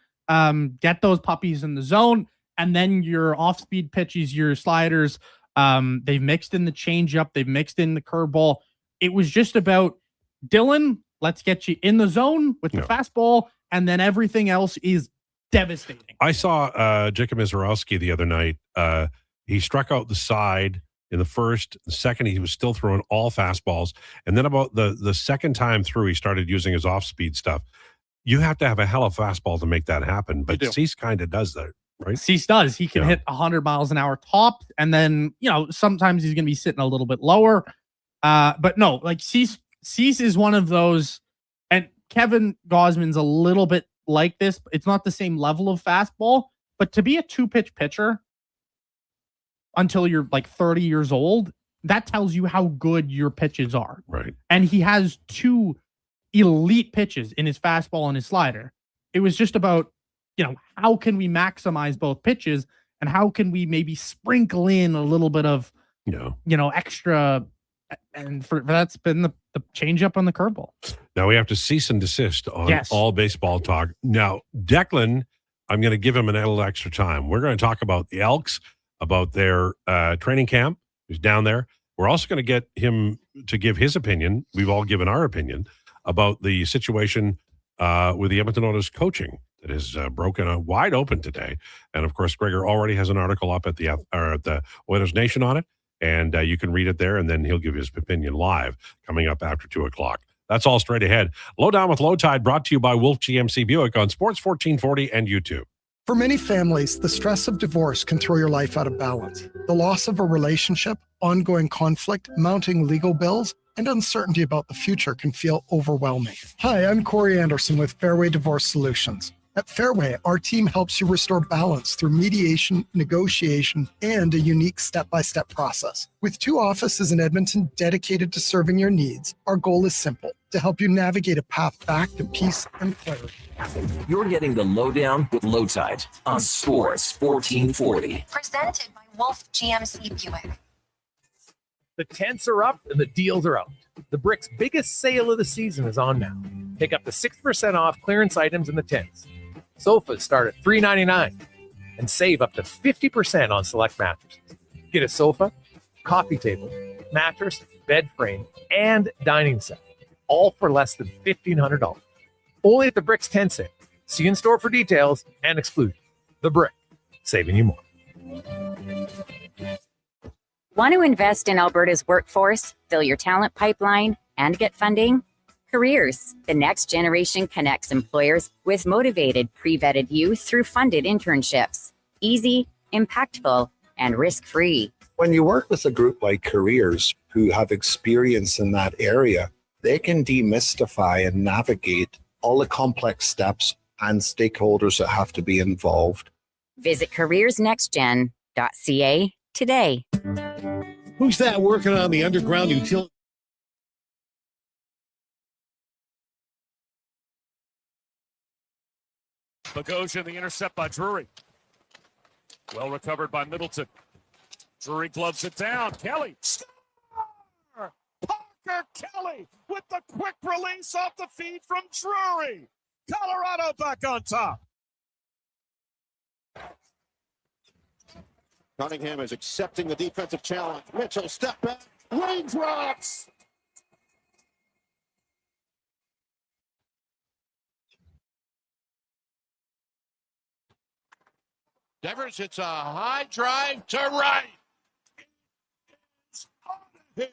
get those puppies in the zone, and then your off-speed pitches, your sliders. They've mixed in the changeup. They've mixed in the curveball. It was just about, Dylan, let's get you in the zone with the fastball, and then everything else is devastating. I saw Jacob Mizorowski the other night. He struck out the side in the first. The second, he was still throwing all fastballs. And then about the second time through, he started using his off-speed stuff. You have to have a hell of a fastball to make that happen. But Cease kind of does that, right? Cease does. He can hit 100 miles an hour top, and then, sometimes he's going to be sitting a little bit lower. But no, like Cease is one of those, and Kevin Gosman's a little bit like this. It's not the same level of fastball, but to be a 2-pitch pitcher until you're like 30 years old, that tells you how good your pitches are. Right. And he has 2 elite pitches in his fastball and his slider. It was just about, how can we maximize both pitches, and how can we maybe sprinkle in a little bit of, extra. And for that's been the change up on the curveball. Now we have to cease and desist on all baseball talk. Now, Declan, I'm going to give him a little extra time. We're going to talk about the Elks, about their training camp. He's down there. We're also going to get him to give his opinion. We've all given our opinion about the situation with the Edmonton Oilers coaching that is broken wide open today. And of course, Krueger already has an article up at the Oilers Nation on it. And you can read it there, and then he'll give his opinion live coming up after 2 o'clock. That's all straight ahead. Lowdown with Lowetide, brought to you by Wolf GMC Buick on Sports 1440 and YouTube. For many families, the stress of divorce can throw your life out of balance. The loss of a relationship, ongoing conflict, mounting legal bills, and uncertainty about the future can feel overwhelming. Hi, I'm Corey Anderson with Fairway Divorce Solutions. At Fairway, our team helps you restore balance through mediation, negotiation, and a unique step-by-step process. With 2 offices in Edmonton dedicated to serving your needs, our goal is simple: to help you navigate a path back to peace and clarity. You're getting the Lowdown with Lowetide on Sports 1440. Presented by Wolf GMC Buick. The tents are up and the deals are out. The Brick's biggest sale of the season is on now. Pick up to 6% off clearance items in the tents. Sofas start at $3.99 and save up to 50% on select mattresses. Get a sofa, coffee table, mattress, bed frame, and dining set, all for less than $1,500. Only at the Brick's tent sale. See you in store for details and exclusions. The Brick, saving you more. Want to invest in Alberta's workforce, fill your talent pipeline, and get funding? Careers, the next generation connects employers with motivated, pre-vetted youth through funded internships. Easy, impactful, and risk-free. When you work with a group like Careers who have experience in that area, they can demystify and navigate all the complex steps and stakeholders that have to be involved. Visit careersnextgen.ca today. Who's that working on the underground utility? Bogosian, the intercept by Drury. Well recovered by Middleton. Drury gloves it down. Kelly. Score! Parker Kelly with the quick release off the feed from Drury. Colorado back on top. Cunningham is accepting the defensive challenge. Mitchell step back. Raindrops. Devers hits a high drive to right. It's out of here.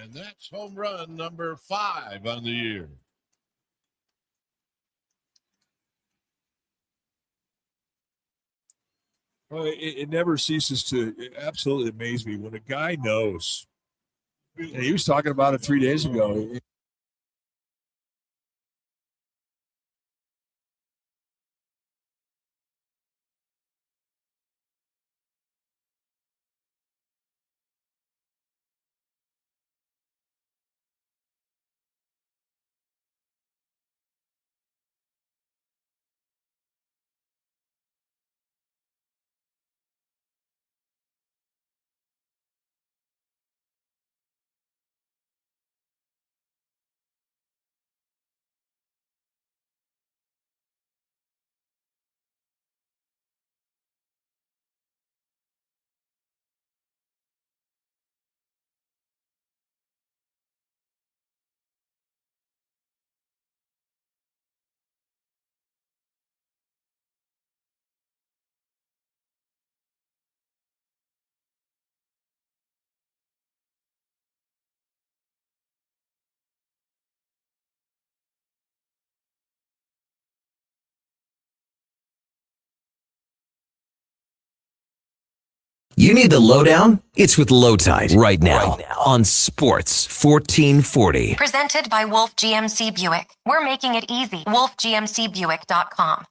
And that's home run number 5 on the year. Well, it never ceases to absolutely amaze me when a guy knows. He was talking about it 3 days ago. You need the lowdown? It's with Lowetide right now on Sports 1440. Presented by Wolf GMC Buick. We're making it easy. WolfGMCBuick.com.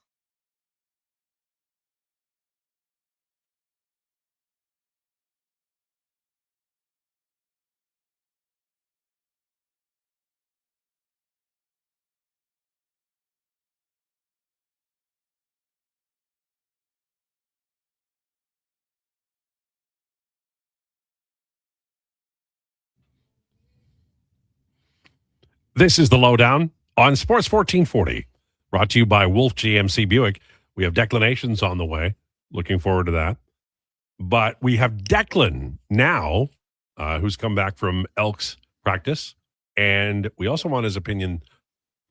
This is the Lowdown on Sports 1440, brought to you by Wolf GMC Buick. We have declinations on the way. Looking forward to that. But we have Declan now, who's come back from Elks practice. And we also want his opinion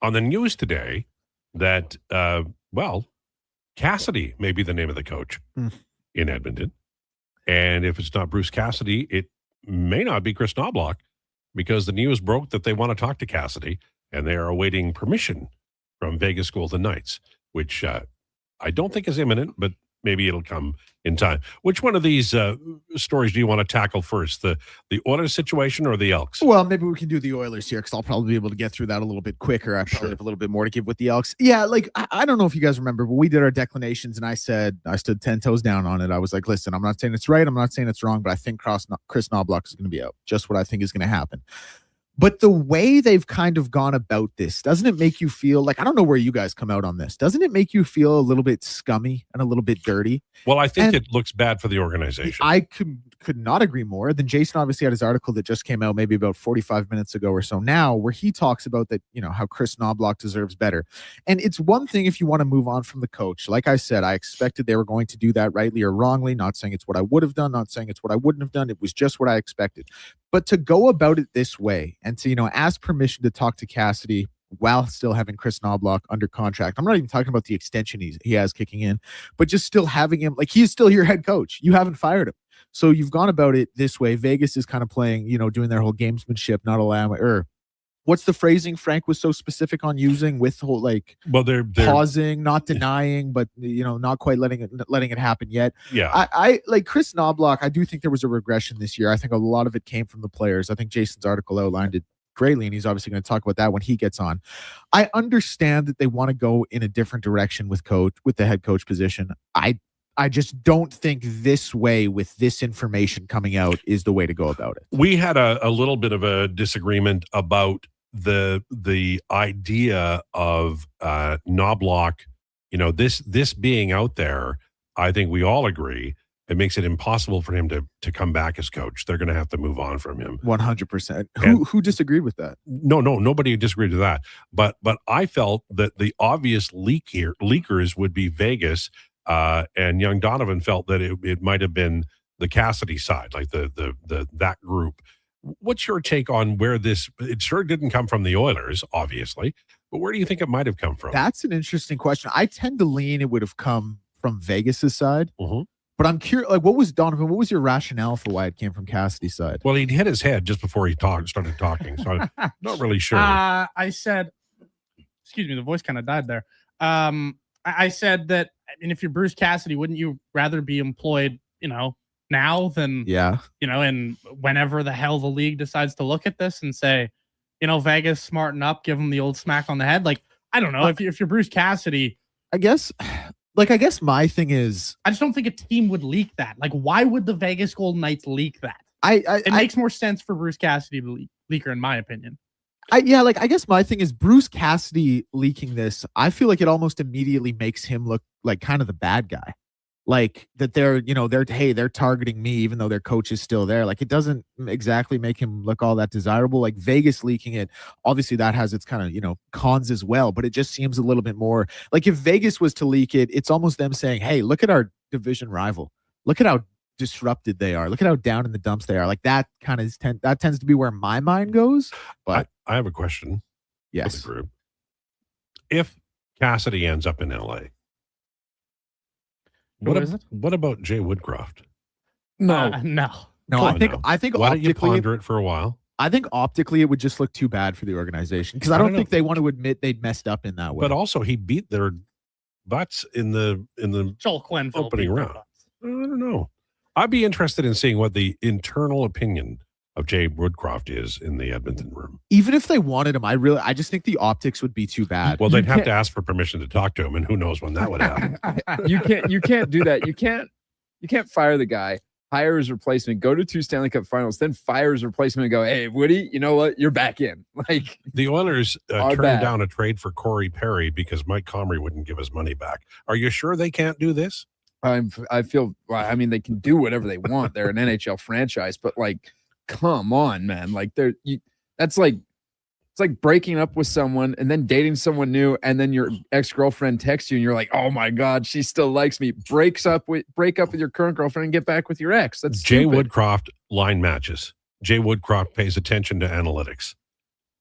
on the news today that, Cassidy may be the name of the coach in Edmonton. And if it's not Bruce Cassidy, it may not be Chris Knobloch, because the news broke that they want to talk to Cassidy and they are awaiting permission from Vegas Golden Knights, which I don't think is imminent, but maybe it'll come in time. Which one of these stories do you want to tackle first, the Oilers situation or the Elks? Well, maybe we can do the Oilers here because I'll probably be able to get through that a little bit quicker. I probably have a little bit more to give with the Elks. Yeah, like I don't know if you guys remember, but we did our declinations and I said I stood 10 toes down on it. I was like, listen, I'm not saying it's right. I'm not saying it's wrong, but I think Chris Knobloch is going to be out. Just what I think is going to happen. But the way they've kind of gone about this, doesn't it make you feel like, I don't know where you guys come out on this. Doesn't it make you feel a little bit scummy and a little bit dirty? Well, I think it looks bad for the organization. I could not agree more. Then Jason obviously had his article that just came out maybe about 45 minutes ago or so now, where he talks about that, how Chris Knobloch deserves better. And it's one thing if you want to move on from the coach. Like I said, I expected they were going to do that rightly or wrongly, not saying it's what I would have done, not saying it's what I wouldn't have done. It was just what I expected. But to go about it this way and to, ask permission to talk to Cassidy while still having Chris Knobloch under contract. I'm not even talking about the extension he has kicking in, but just still having him, like he's still your head coach. You haven't fired him. So you've gone about it this way. Vegas is kind of playing, doing their whole gamesmanship, not allowing, or what's the phrasing Frank was so specific on using with the whole, they're pausing, not denying, but not quite letting it happen yet. Yeah. I like Chris Knobloch. I do think there was a regression this year. I think a lot of it came from the players. I think Jason's article outlined it greatly, and he's obviously going to talk about that when he gets on. I understand that they want to go in a different direction with the head coach position. I just don't think this way, with this information coming out, is the way to go about it. We had a little bit of a disagreement about the idea of Knobloch, this being out there. I think we all agree it makes it impossible for him to come back as coach. They're going to have to move on from him. 100%. Who disagreed with that? No, nobody disagreed with that. But I felt that the obvious leakers would be Vegas, and young Donovan felt that it might have been the Cassidy side, like that group. What's your take on where it sure didn't come from the Oilers, obviously, but where do you think it might have come from? That's an interesting question. I tend to lean it would have come from Vegas's side. Mm-hmm. But I'm curious, like, what was Donovan? What was your rationale for why it came from Cassidy's side? Well, he'd hit his head just before he started talking, so I'm not really sure. I said, excuse me, the voice kind of died there. I said that, I mean, if you're Bruce Cassidy, wouldn't you rather be employed, now than, and whenever the hell the league decides to look at this and say, Vegas, smarten up, give them the old smack on the head. Like, I don't know. If you're Bruce Cassidy, I guess my thing is, I just don't think a team would leak that. Like, why would the Vegas Golden Knights leak that? It makes more sense for Bruce Cassidy to leaker, in my opinion. I guess my thing is Bruce Cassidy leaking this. I feel like it almost immediately makes him look like kind of the bad guy. Like that they're targeting me even though their coach is still there. Like it doesn't exactly make him look all that desirable. Like Vegas leaking it, obviously that has its kind of, cons as well, but it just seems a little bit more like if Vegas was to leak it, it's almost them saying, hey, look at our division rival. Look at how disrupted they are. Look at how down in the dumps they are. Like that kind of that tends to be where my mind goes. But I have a question. Yes. For the group. If Cassidy ends up in LA, what about Jay Woodcroft? No. I think why don't you optically ponder it for a while? I think optically it would just look too bad for the organization because I don't think they want to admit they'd messed up in that way. But also he beat their butts in the Joel Quenneville opening round. I don't know. I'd be interested in seeing what the internal opinion of Jay Woodcroft is in the Edmonton room. Even if they wanted him, I just think the optics would be too bad. Well, they'd have to ask for permission to talk to him, and who knows when that would happen. You can't do that. You can't fire the guy, hire his replacement, go to 2 Stanley Cup finals, then fire his replacement and go, hey, Woody, you know what? You're back in. Like the Oilers turned down a trade for Corey Perry because Mike Comrie wouldn't give his money back. Are you sure they can't do this? I feel, I mean, they can do whatever they want. They're an NHL franchise, but like, come on, man. Like it's like breaking up with someone and then dating someone new. And then your ex-girlfriend texts you and you're like, oh my God, she still likes me. Break up with your current girlfriend and get back with your ex. That's Jay stupid. Woodcroft line matches. Jay Woodcroft pays attention to analytics.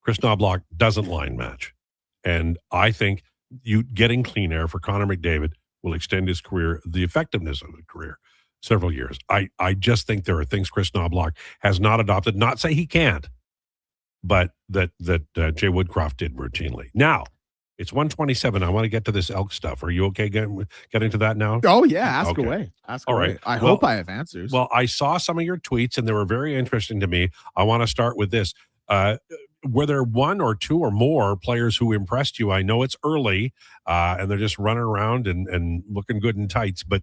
Chris Knobloch doesn't line match. And I think getting clean air for Connor McDavid will extend his career, the effectiveness of his career, several years. I just think there are things Chris Knobloch has not adopted, not say he can't, but that Jay Woodcroft did routinely. Now, it's 1:27. I want to get to this Elk stuff. Are you okay getting to that now? Oh, yeah. Ask away. All right. I hope I have answers. Well, I saw some of your tweets, and they were very interesting to me. I want to start with this. Were there one or two or more players who impressed you? I know it's early, and they're just running around and looking good in tights. But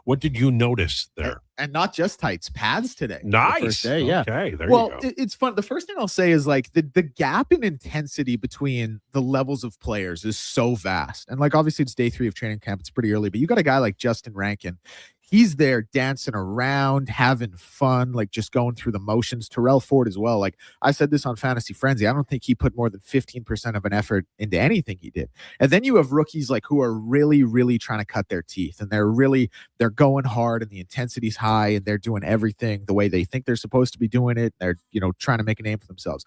what did you notice there? And not just tights, pads today. Nice. The first day, yeah. Okay, there well, you go. It's fun. The first thing I'll say is like the gap in intensity between the levels of players is so vast. And like obviously it's day 3 of training camp. It's pretty early, but you got a guy like Justin Rankin. He's there dancing around, having fun, like just going through the motions. Terrell Ford as well. Like I said this on Fantasy Frenzy. I don't think he put more than 15% of an effort into anything he did. And then you have rookies like who are really, really trying to cut their teeth. And they're going hard and the intensity's high and they're doing everything the way they think they're supposed to be doing it. They're, trying to make a name for themselves.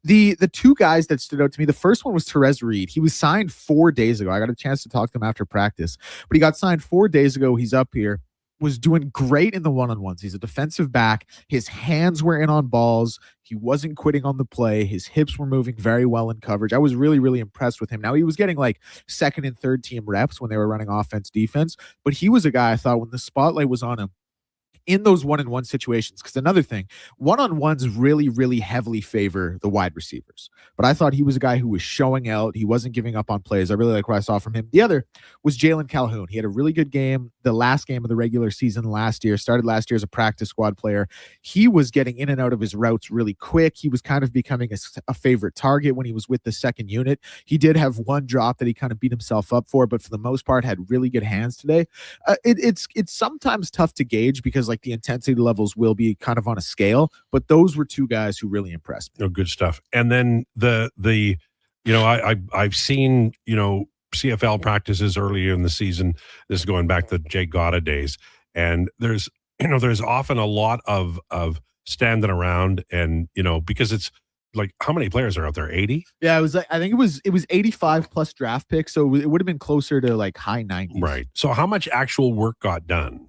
The two guys that stood out to me, the first one was Therese Reed. He was signed 4 days ago. I got a chance to talk to him after practice, but he got signed 4 days ago. He's up here. Was doing great in the one-on-ones. He's a defensive back. His hands were in on balls. He wasn't quitting on the play. His hips were moving very well in coverage. I was really, really impressed with him. Now, he was getting like second and third team reps when they were running offense, defense, but he was a guy I thought when the spotlight was on him, in those one-on-one situations, because another thing, one-on-ones really, really heavily favor the wide receivers. But I thought he was a guy who was showing out. He wasn't giving up on plays. I really like what I saw from him. The other was Jalen Calhoun. He had a really good game, the last game of the regular season last year, started last year as a practice squad player. He was getting in and out of his routes really quick. He was kind of becoming a favorite target when he was with the second unit. He did have one drop that he kind of beat himself up for, but for the most part had really good hands today. It's sometimes tough to gauge because like the intensity levels will be kind of on a scale, but those were two guys who really impressed me. Oh, good stuff. And then I've seen, CFL practices earlier in the season. This is going back to Jay Gotta days. And there's often a lot of standing around and, because it's like how many players are out there? 80? Yeah, it was. I think it was 85 plus draft picks, so it would have been closer to like high 90s. Right. So how much actual work got done?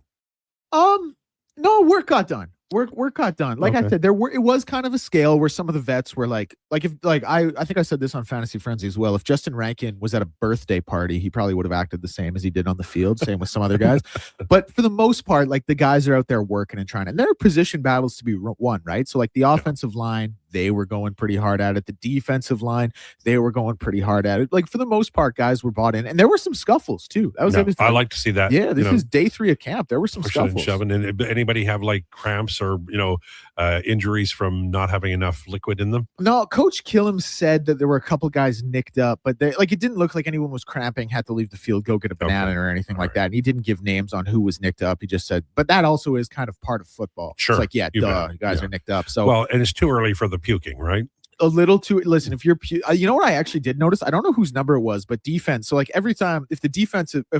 No, work got done. Work got done. Like I Okay. said, it was kind of a scale where some of the vets were like if I think I said this on Fantasy Frenzy as well. If Justin Rankin was at a birthday party, he probably would have acted the same as he did on the field. Same with some other guys. But for the most part, like the guys are out there working and trying, and there are position battles to be won, right? So like the offensive line, they were going pretty hard at it. The defensive line, they were going pretty hard at it. Like for the most part, guys were bought in, and there were some scuffles too. That was I like to see that. Yeah, this is day 3 of camp. There were some pushing and scuffles. shoving. And anybody have like cramps or injuries from not having enough liquid in them? No, Coach Killam said that there were a couple guys nicked up, but it didn't look like anyone was cramping, had to leave the field, go get a banana or anything like that. And he didn't give names on who was nicked up. He just said, but that also is kind of part of football. Sure. It's like, yeah, You duh, bet. you guys Yeah. are nicked up. So Well, and it's too early for the puking, right? a little too. Listen, if you're, you know what I actually did notice? I don't know whose number it was, but defense. So like every time, if a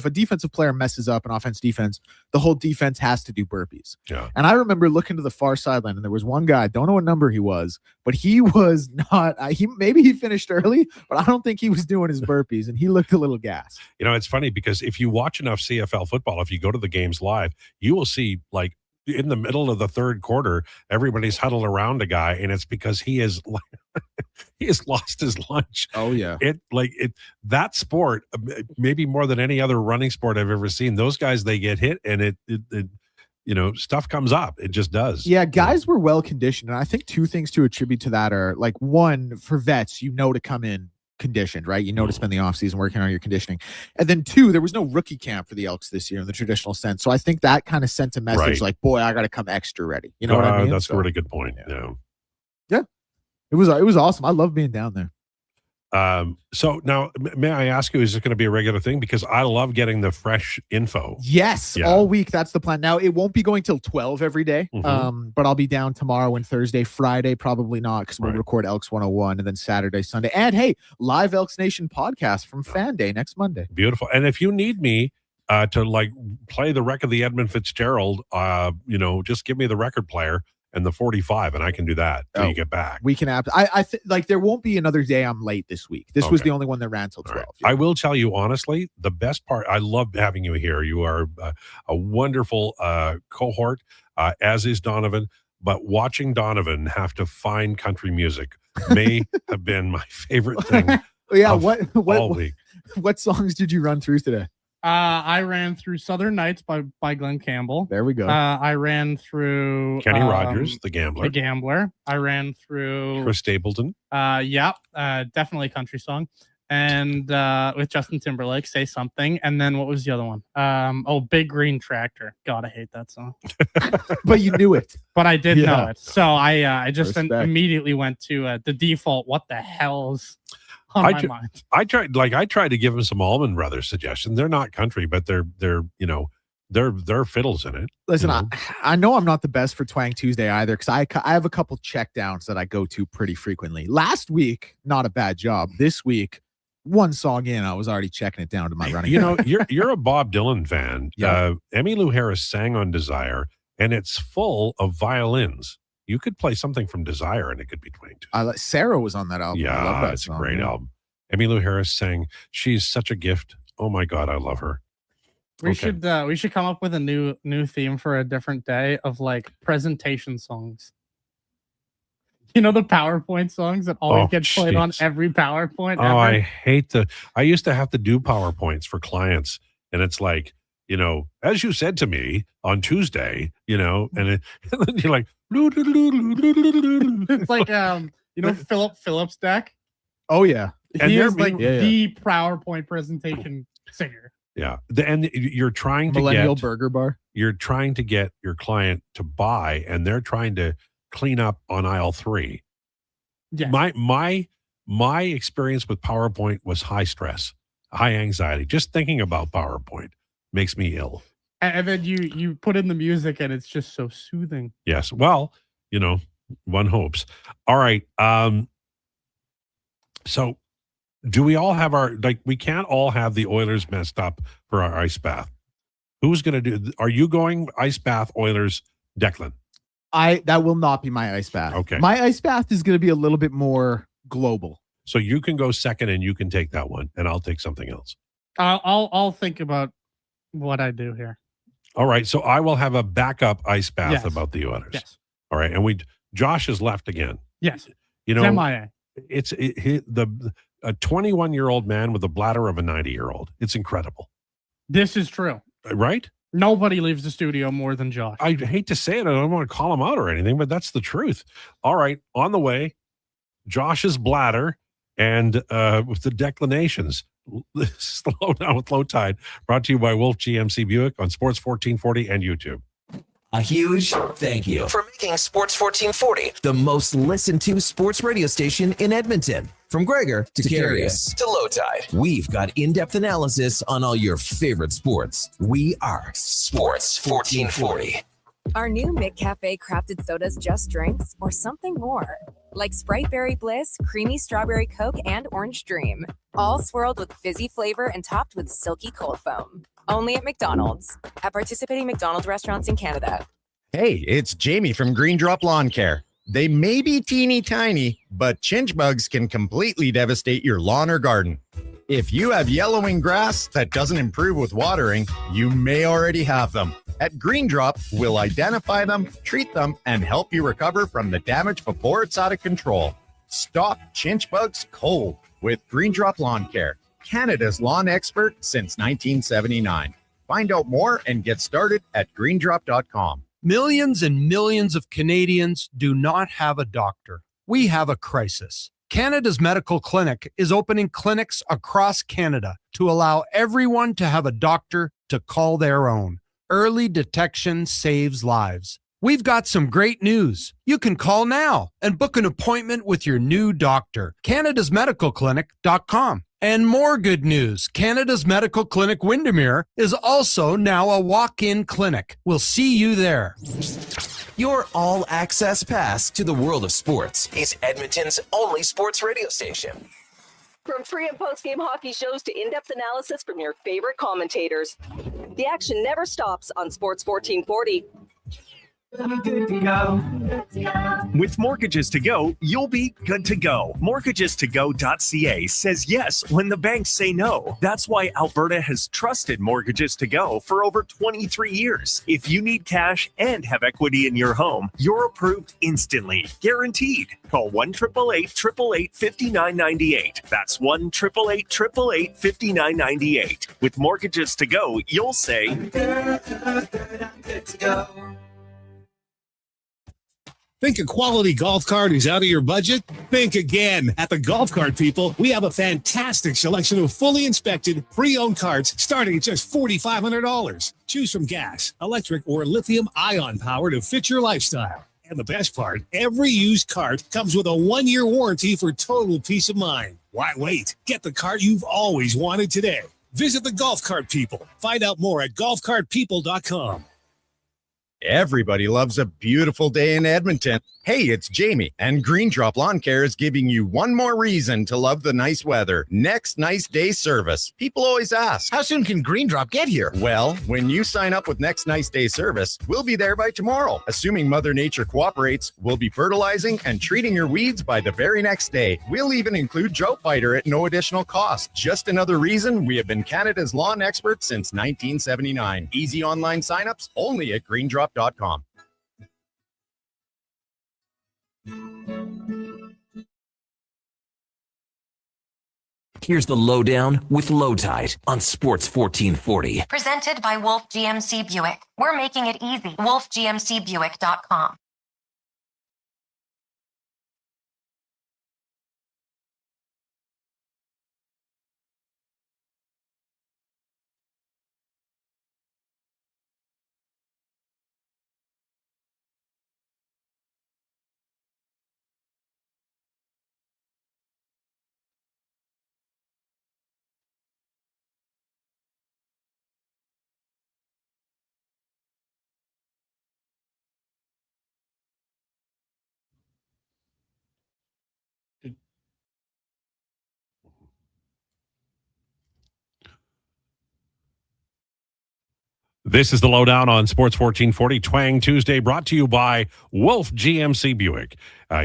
defensive player messes up an offense defense, the whole defense has to do burpees. Yeah. And I remember looking to the far sideline, and there was one guy. I don't know what number he was, but he was not. Maybe he finished early, but I don't think he was doing his burpees, and he looked a little gassed. It's funny because if you watch enough CFL football, if you go to the games live, you will see like in the middle of the third quarter, everybody's huddled around a guy, and it's because he has lost his lunch. Oh yeah, that sport, maybe more than any other running sport I've ever seen. Those guys, they get hit, and it stuff comes up. It just does. Yeah, guys were well conditioned, and I think 2 things to attribute to that are like, one, for vets, to come in conditioned, right? To spend the offseason working on your conditioning. And then 2, there was no rookie camp for the Elks this year in the traditional sense. So I think that kind of sent a message Right. like, boy, I got to come extra ready. You know what I mean? That's a really good point. Yeah. Yeah. It was awesome. I love being down there. So now, may I ask you, is it going to be a regular thing? Because I love getting the fresh info. Yes, Yeah. all week. That's the plan. Now, it won't be going till 12 every day, Mhm. but I'll be down tomorrow and Thursday. Friday, probably not, because we'll record Elks 101, and then Saturday, Sunday. And hey, live Elks Nation podcast from Fan Day next Monday. Beautiful. And if you need me to like play the wreck of the Edmund Fitzgerald, just give me the record player and the 45, and I can do that till you get back. We can I think there won't be another day I'm late this week. This was Okay. the only one that ran till 12. I will tell you honestly, the best part, I love having you here. You are a wonderful cohort, as is Donovan. But watching Donovan have to find country music may have been my favorite thing. Yeah, of all week. what songs did you run through today? I ran through Southern Nights by Glenn Campbell. There we go. I ran through Kenny Rogers, The Gambler. The Gambler. I ran through Chris Stapleton. Definitely a country song. And with Justin Timberlake, Say Something. And then what was the other one? Big Green Tractor. God, I hate that song. But you knew it. But I did know Yeah. it. So I just Respect. immediately went to the default. What the hell's on my mind? I tried to give him some Allman Brothers suggestions. They're not country, but they're fiddles in it. Listen, you know? I know I'm not the best for Twang Tuesday either, because I have a couple check downs that I go to pretty frequently. Last week, not a bad job. This week, one song in, I was already checking it down to my running. You're a Bob Dylan fan. Yeah. Emmylou Harris sang on Desire, and it's full of violins. You could play something from Desire, and it could be Twang Tuesday. Sarah was on that album. I love Yeah, that it's song, a great yeah. album. Emmylou Harris sang, "She's such a gift." Oh my God, I love her. We should come up with a new theme for a different day of like presentation songs. The PowerPoint songs that always get played on every PowerPoint. Oh, ever. I hate I used to have to do PowerPoints for clients, and it's like, as you said to me on Tuesday, and then you're like, It's like Philip Phillips deck. Oh yeah, And he they're is like being- the PowerPoint presentation singer. yeah. And you're trying to Millennial get Burger Bar. You're trying to get your client to buy, and they're trying to clean up on aisle 3. Yeah. My experience with PowerPoint was high stress, high anxiety. Just thinking about PowerPoint makes me ill. And then you put in the music and it's just so soothing. Yes. Well, one hopes. All right. So do we all have we can't all have the Oilers messed up for our ice bath. Who's going to are you going ice bath Oilers, Declan? That will not be my ice bath. Okay. My ice bath is going to be a little bit more global. So you can go second and you can take that one, and I'll take something else. I'll think about what I do here. All right. So I will have a backup ice bath Yes. about the Oilers. Yes. All right. And Josh is left again. Yes. You know, MIA. A 21-year-old man with a bladder of a 90-year-old. It's incredible. This is true. Right? Nobody leaves the studio more than Josh. I hate to say it. I don't want to call him out or anything, but that's the truth. All right. On the way, Josh's bladder and with the declinations. This is the Lowdown with Lowetide, brought to you by Wolf GMC Buick on Sports 1440 and YouTube. A huge thank you for making Sports 1440 the most listened to sports radio station in Edmonton. From Krueger to Curious to Lowetide, we've got in-depth analysis on all your favorite sports. We are Sports 1440. Are new McCafe crafted sodas just drinks or something more? Like Sprite Berry Bliss, Creamy Strawberry Coke, and Orange Dream. All swirled with fizzy flavor and topped with silky cold foam. Only at McDonald's. At participating McDonald's restaurants in Canada. Hey, it's Jamie from Green Drop Lawn Care. They may be teeny tiny, but chinch bugs can completely devastate your lawn or garden. If you have yellowing grass that doesn't improve with watering, you may already have them. At Green Drop, we'll identify them, treat them, and help you recover from the damage before it's out of control. Stop chinch bugs cold with Green Drop Lawn Care, Canada's lawn expert since 1979. Find out more and get started at greendrop.com. Millions and millions of Canadians do not have a doctor. We have a crisis. Canada's Medical Clinic is opening clinics across Canada to allow everyone to have a doctor to call their own. Early detection saves lives. We've got some great news. You can call now and book an appointment with your new doctor. Canada'sMedicalClinic.com. And more good news. Canada's Medical Clinic Windermere is also now a walk-in clinic. We'll see you there. Your all-access pass to the world of sports is Edmonton's only sports radio station. From pre- and post-game hockey shows to in-depth analysis from your favorite commentators, the action never stops on Sports 1440. With Mortgages to Go, you'll be good to go. MortgagesToGo.ca says yes when the banks say no. That's why Alberta has trusted Mortgages to Go for over 23 years. If you need cash and have equity in your home, you're approved instantly, guaranteed. Call 1-888-888-5998. That's 1-888-888-5998. With Mortgages to Go, you'll say, good to go. Think a quality golf cart is out of your budget? Think again. At the Golf Cart People, we have a fantastic selection of fully inspected, pre-owned carts starting at just $4,500. Choose from gas, electric, or lithium-ion power to fit your lifestyle. And the best part, every used cart comes with a 1-year warranty for total peace of mind. Why wait? Get the cart you've always wanted today. Visit the Golf Cart People. Find out more at golfcartpeople.com. Everybody loves a beautiful day in Edmonton. Hey, it's Jamie, and Green Drop Lawn Care is giving you one more reason to love the nice weather. Next nice day service. People always ask, how soon can Green Drop get here? Well, when you sign up with Next Nice Day service, we'll be there by tomorrow. Assuming Mother Nature cooperates, we'll be fertilizing and treating your weeds by the very next day. We'll even include drought fighter at no additional cost. Just another reason we have been Canada's lawn expert since 1979. Easy online signups only at greendrop.com. Here's the Lowdown with Lowetide on Sports 1440. Presented by Wolf GMC Buick. We're making it easy. WolfGMCBuick.com. This is the Lowdown on Sports 1440 Twang Tuesday, brought to you by Wolf GMC Buick.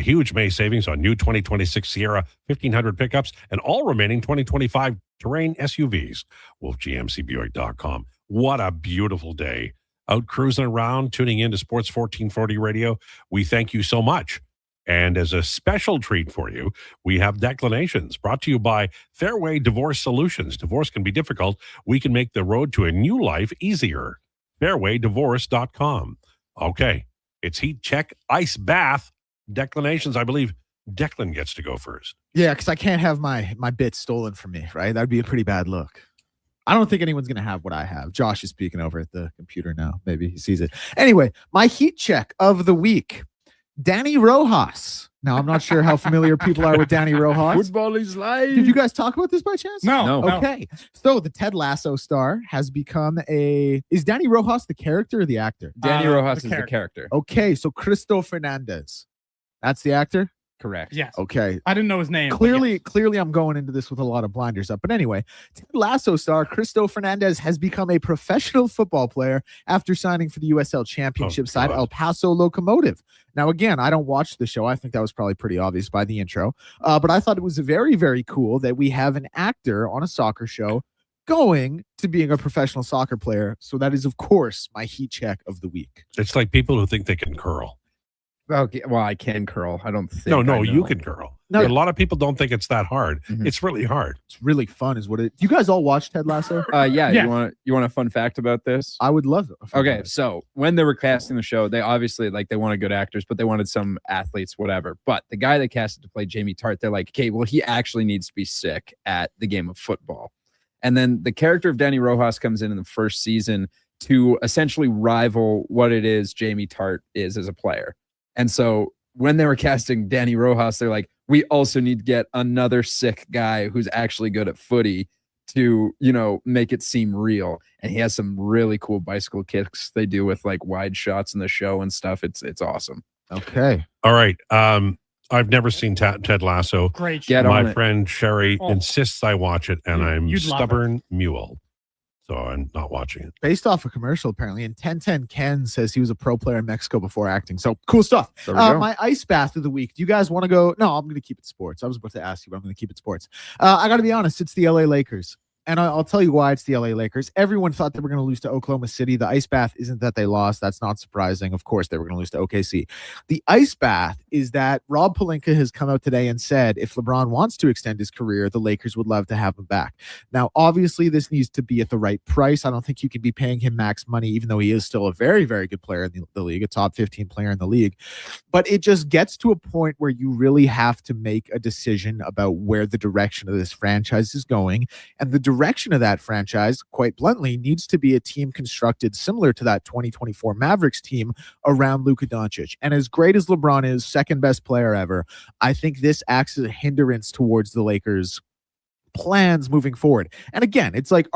Huge May savings on new 2026 Sierra 1500 pickups and all remaining 2025 terrain SUVs. WolfGMCBuick.com. What a beautiful day. Out cruising around, tuning in to Sports 1440 Radio. We thank you so much. And as a special treat for you, we have Declinations, brought to you by Fairway Divorce Solutions. Divorce can be difficult. We can make the road to a new life easier. Fairwaydivorce.com. Okay, it's heat check, ice bath, Declinations. I believe Declan gets to go first. Yeah, because I can't have my bit stolen from me, right? That'd be a pretty bad look. I don't think anyone's going to have what I have. Josh is speaking over at the computer now. Maybe he sees it. Anyway, my heat check of the week. Danny Rojas. Now, I'm not sure how familiar people are with Danny Rojas. Football is life. Did you guys talk about this by chance? No. Okay. So the Ted Lasso star has become is Danny Rojas the character or the actor? Danny Rojas is the character. Okay. So Cristo Fernandez. That's the actor? Correct. Yes. Okay. I didn't know his name. Clearly, I'm going into this with a lot of blinders up. But anyway, Ted Lasso star Cristo Fernandez has become a professional football player after signing for the USL Championship side El Paso Locomotive. Now, again, I don't watch the show. I think that was probably pretty obvious by the intro. But I thought it was very, very cool that we have an actor on a soccer show going to being a professional soccer player. So that is, of course, my heat check of the week. It's like people who think they can curl. Okay, well, I can curl. I don't think. No, you can curl. No. A lot of people don't think it's that hard. Mhm. It's really hard. It's really fun, is what it. You guys all watch Ted Lasso? Yeah. Yeah. You want a fun fact about this? I would love it. Okay, so when they were casting the show, they obviously they wanted good actors, but they wanted some athletes, whatever. But the guy they casted to play Jamie Tart, they're like, okay, well, he actually needs to be sick at the game of football. And then the character of Danny Rojas comes in the first season to essentially rival what it is Jamie Tart is as a player. And so when they were casting Danny Rojas, they're like, we also need to get another sick guy who's actually good at footy to, make it seem real. And he has some really cool bicycle kicks they do with like wide shots in the show and stuff. It's awesome. Okay. All right. I've never seen Ted Lasso. Great show. Get on My it. friend Sherry Oh. insists I watch it, and I'm You'd love stubborn mule. So I'm not watching it. Based off a commercial, apparently. And 1010 Ken says he was a pro player in Mexico before acting. So cool stuff. There we go. My ice bath of the week. Do you guys want to go? No, I'm going to keep it sports. I was about to ask you, but I'm going to keep it sports. I got to be honest. It's the LA Lakers. And I'll tell you why it's the LA Lakers. Everyone thought they were going to lose to Oklahoma City. The ice bath isn't that they lost. That's not surprising. Of course, they were going to lose to OKC. The ice bath is that Rob Pelinka has come out today and said if LeBron wants to extend his career, the Lakers would love to have him back. Now, obviously, this needs to be at the right price. I don't think you can be paying him max money, even though he is still a very, very good player in the league, a top 15 player in the league. But it just gets to a point where you really have to make a decision about where the direction of this franchise is going. And the direction of that franchise, quite bluntly, needs to be a team constructed similar to that 2024 Mavericks team around Luka Doncic. And as great as LeBron is, second best player ever, I think this acts as a hindrance towards the Lakers' plans moving forward. And again, it's like,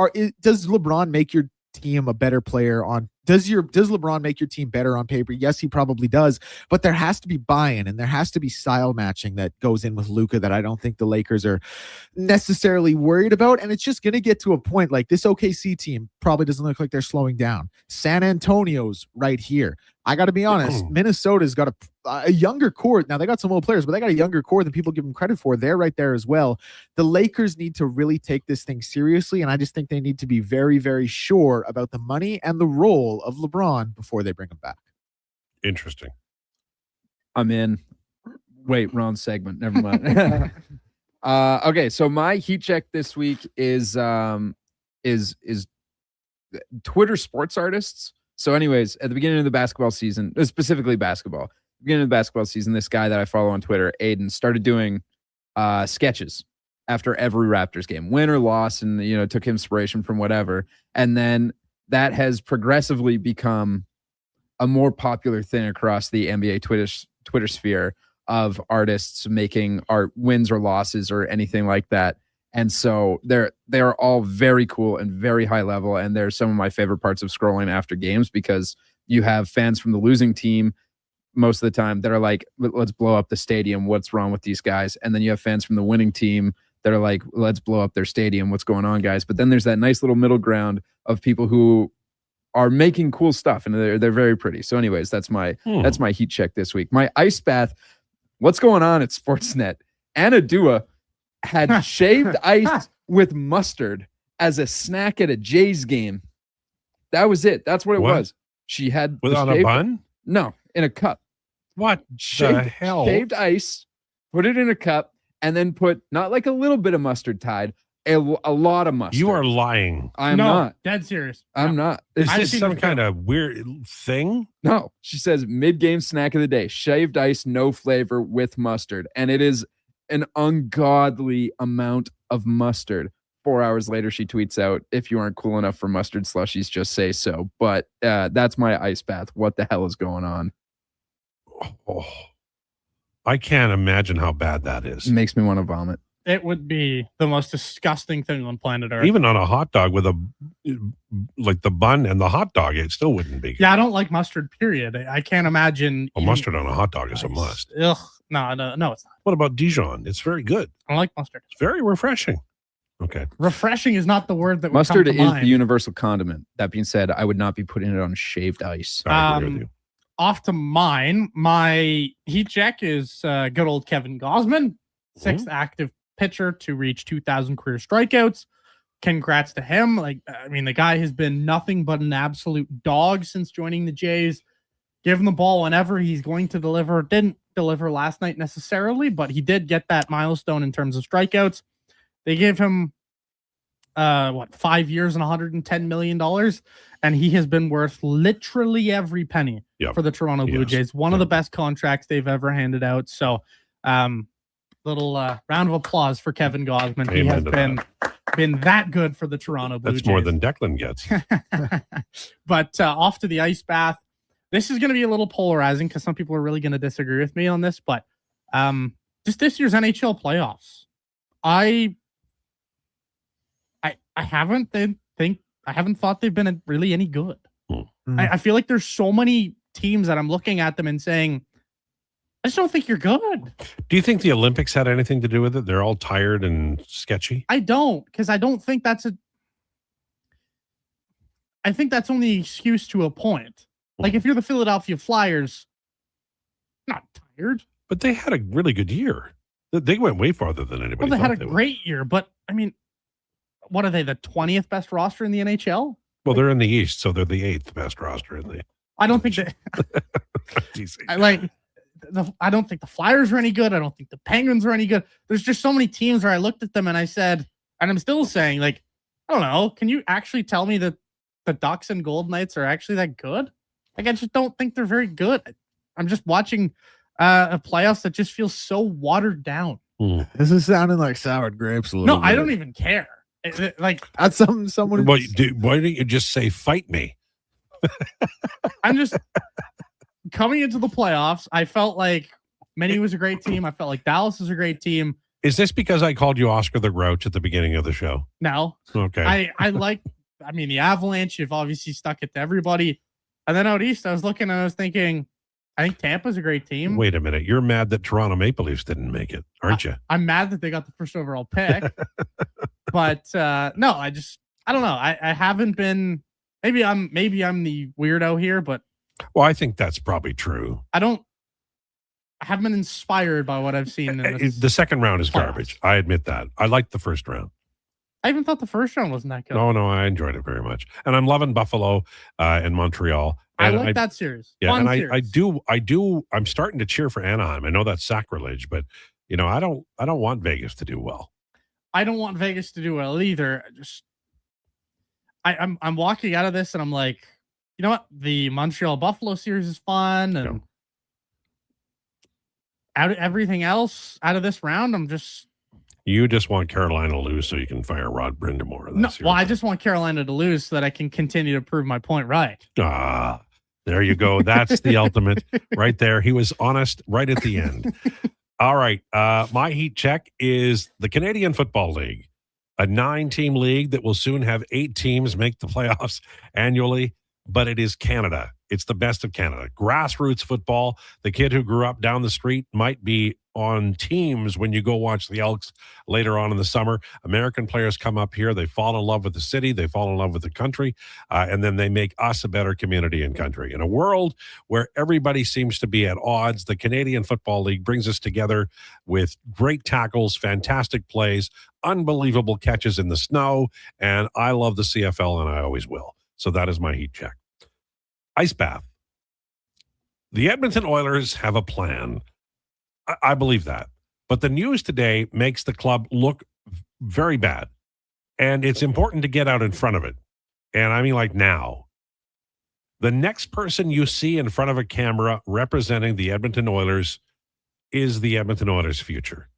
does LeBron make your team a better player on does LeBron make your team better on paper? Yes, he probably does, but there has to be buy-in and there has to be style matching that goes in with Luka that I don't think the Lakers are necessarily worried about. And it's just going to get to a point like this OKC team probably doesn't look like they're slowing down. San Antonio's right here. I got to be honest, Minnesota's got a younger core. Now, they got some old players, but they got a younger core than people give them credit for. They're right there as well. The Lakers need to really take this thing seriously, and I just think they need to be very, very sure about the money and the role of LeBron before they bring him back. Interesting. I'm in. Wait, wrong segment. Never mind. Okay, so my heat check this week is Twitter sports artists. So anyways, at the beginning of the basketball season, specifically basketball, beginning of the basketball season, this guy that I follow on Twitter, Aiden, started doing sketches after every Raptors game, win or loss, and took inspiration from whatever. And then that has progressively become a more popular thing across the NBA Twitter sphere of artists making art wins or losses or anything like that. And so they are all very cool and very high level. And they're some of my favorite parts of scrolling after games because you have fans from the losing team most of the time that are like, let's blow up the stadium. What's wrong with these guys? And then you have fans from the winning team that are like, let's blow up their stadium. What's going on, guys? But then there's that nice little middle ground of people who are making cool stuff, and they're very pretty. So, anyways, that's my heat check this week. My ice bath. What's going on at Sportsnet? Anna Dua had shaved ice with mustard as a snack at a Jays game. That was it. That's what it was. She had on a bun? No, in a cup. What the hell? Shaved ice, put it in a cup, and then put not like a little bit of mustard tide, a lot of mustard. You are lying. I'm not. Dead serious. I'm not. Is this some kind of weird thing? No. She says mid-game snack of the day, shaved ice, no flavor with mustard. And it is an ungodly amount of mustard. 4 hours later, she tweets out, if you aren't cool enough for mustard slushies, just say so. But that's my ice bath. What the hell is going on? Oh, I can't imagine how bad that is. It makes me want to vomit. It would be the most disgusting thing on planet Earth. Even on a hot dog with like the bun and the hot dog, it still wouldn't be. Yeah, I don't like mustard, period. I can't imagine. Mustard on a hot dog is a must. Ugh, no, it's not. What about Dijon? It's very good. I like mustard. It's very refreshing. Okay. Refreshing is not the word that would mustard come to is mind. the universal condiment. That being said, I would not be putting it on shaved ice. I agree with you. Off to mine. My heat check is good old Kevin Gausman, sixth active pitcher to reach 2,000 career strikeouts. Congrats to him. The guy has been nothing but an absolute dog since joining the Jays. Give him the ball whenever he's going to deliver. Didn't deliver last night necessarily, but he did get that milestone in terms of strikeouts. They gave him 5 years and $110 million, and he has been worth literally every penny for the Toronto Blue Jays. One of the best contracts they've ever handed out. So, little round of applause for Kevin Gausman. He has been that good for the Toronto Blue Jays. That's more than Declan gets. But off to the ice bath. This is going to be a little polarizing because some people are really going to disagree with me on this. But just this year's NHL playoffs, I haven't thought they've been really any good. I feel like there's so many teams that I'm looking at them and saying, I just don't think you're good. Do you think the Olympics had anything to do with it? They're all tired and sketchy. I don't, because I don't think I think that's only an excuse to a point. Like if you're the Philadelphia Flyers, not tired. But they had a really good year. They went way farther than anybody. Well, they had a great year, but what are they, the 20th best roster in the NHL? Well, they're in the East, so they're the 8th best roster in the. I don't think that. I don't think the Flyers are any good. I don't think the Penguins are any good. There's just so many teams where I looked at them and I said, and I'm still saying, I don't know. Can you actually tell me that the Ducks and Gold Knights are actually that good? I just don't think they're very good. I'm just watching a playoffs that just feels so watered down. This is sounding like sour grapes a little bit. I don't even care. That's something someone. Why don't you just say fight me? I'm just coming into the playoffs. I felt like Minnie was a great team. I felt like Dallas is a great team. Is this because I called you Oscar the Grouch at the beginning of the show? No. Okay. The Avalanche, you've obviously stuck it to everybody. And then out east, I was looking and I was thinking, I think Tampa's a great team. Wait a minute. You're mad that Toronto Maple Leafs didn't make it, aren't you? I'm mad that they got the first overall pick. But no, I don't know. I haven't been. Maybe I'm the weirdo here, but well, I think that's probably true. I haven't been inspired by what I've seen. The second round is garbage. I admit that. I liked the first round. I even thought the first round wasn't that good. No, I enjoyed it very much, and I'm loving Buffalo and Montreal. And I like that series. Yeah, Fun and series. I do. I'm starting to cheer for Anaheim. I know that's sacrilege, but I don't want Vegas to do well. I don't want Vegas to do well either. I'm walking out of this and I'm like, you know what? The Montreal Buffalo series is fun, and everything else out of this round, You just want Carolina to lose so you can fire Rod Brindamore. I just want Carolina to lose so that I can continue to prove my point right. There you go. That's the ultimate right there. He was honest right at the end. All right. My heat check is the Canadian Football League, a 9-team league that will soon have 8 teams make the playoffs annually, but it is Canada. It's the best of Canada. Grassroots football. The kid who grew up down the street might be on teams when you go watch the Elks later on in the summer. American players come up here. They fall in love with the city. They fall in love with the country. And then they make us a better community and country. In a world where everybody seems to be at odds, the Canadian Football League brings us together with great tackles, fantastic plays, unbelievable catches in the snow. And I love the CFL, and I always will. So that is my heat check. Ice bath. The Edmonton Oilers have a plan. I believe that. But the news today makes the club look very bad. And it's important to get out in front of it. And I mean like now. The next person you see in front of a camera representing the Edmonton Oilers is the Edmonton Oilers' future.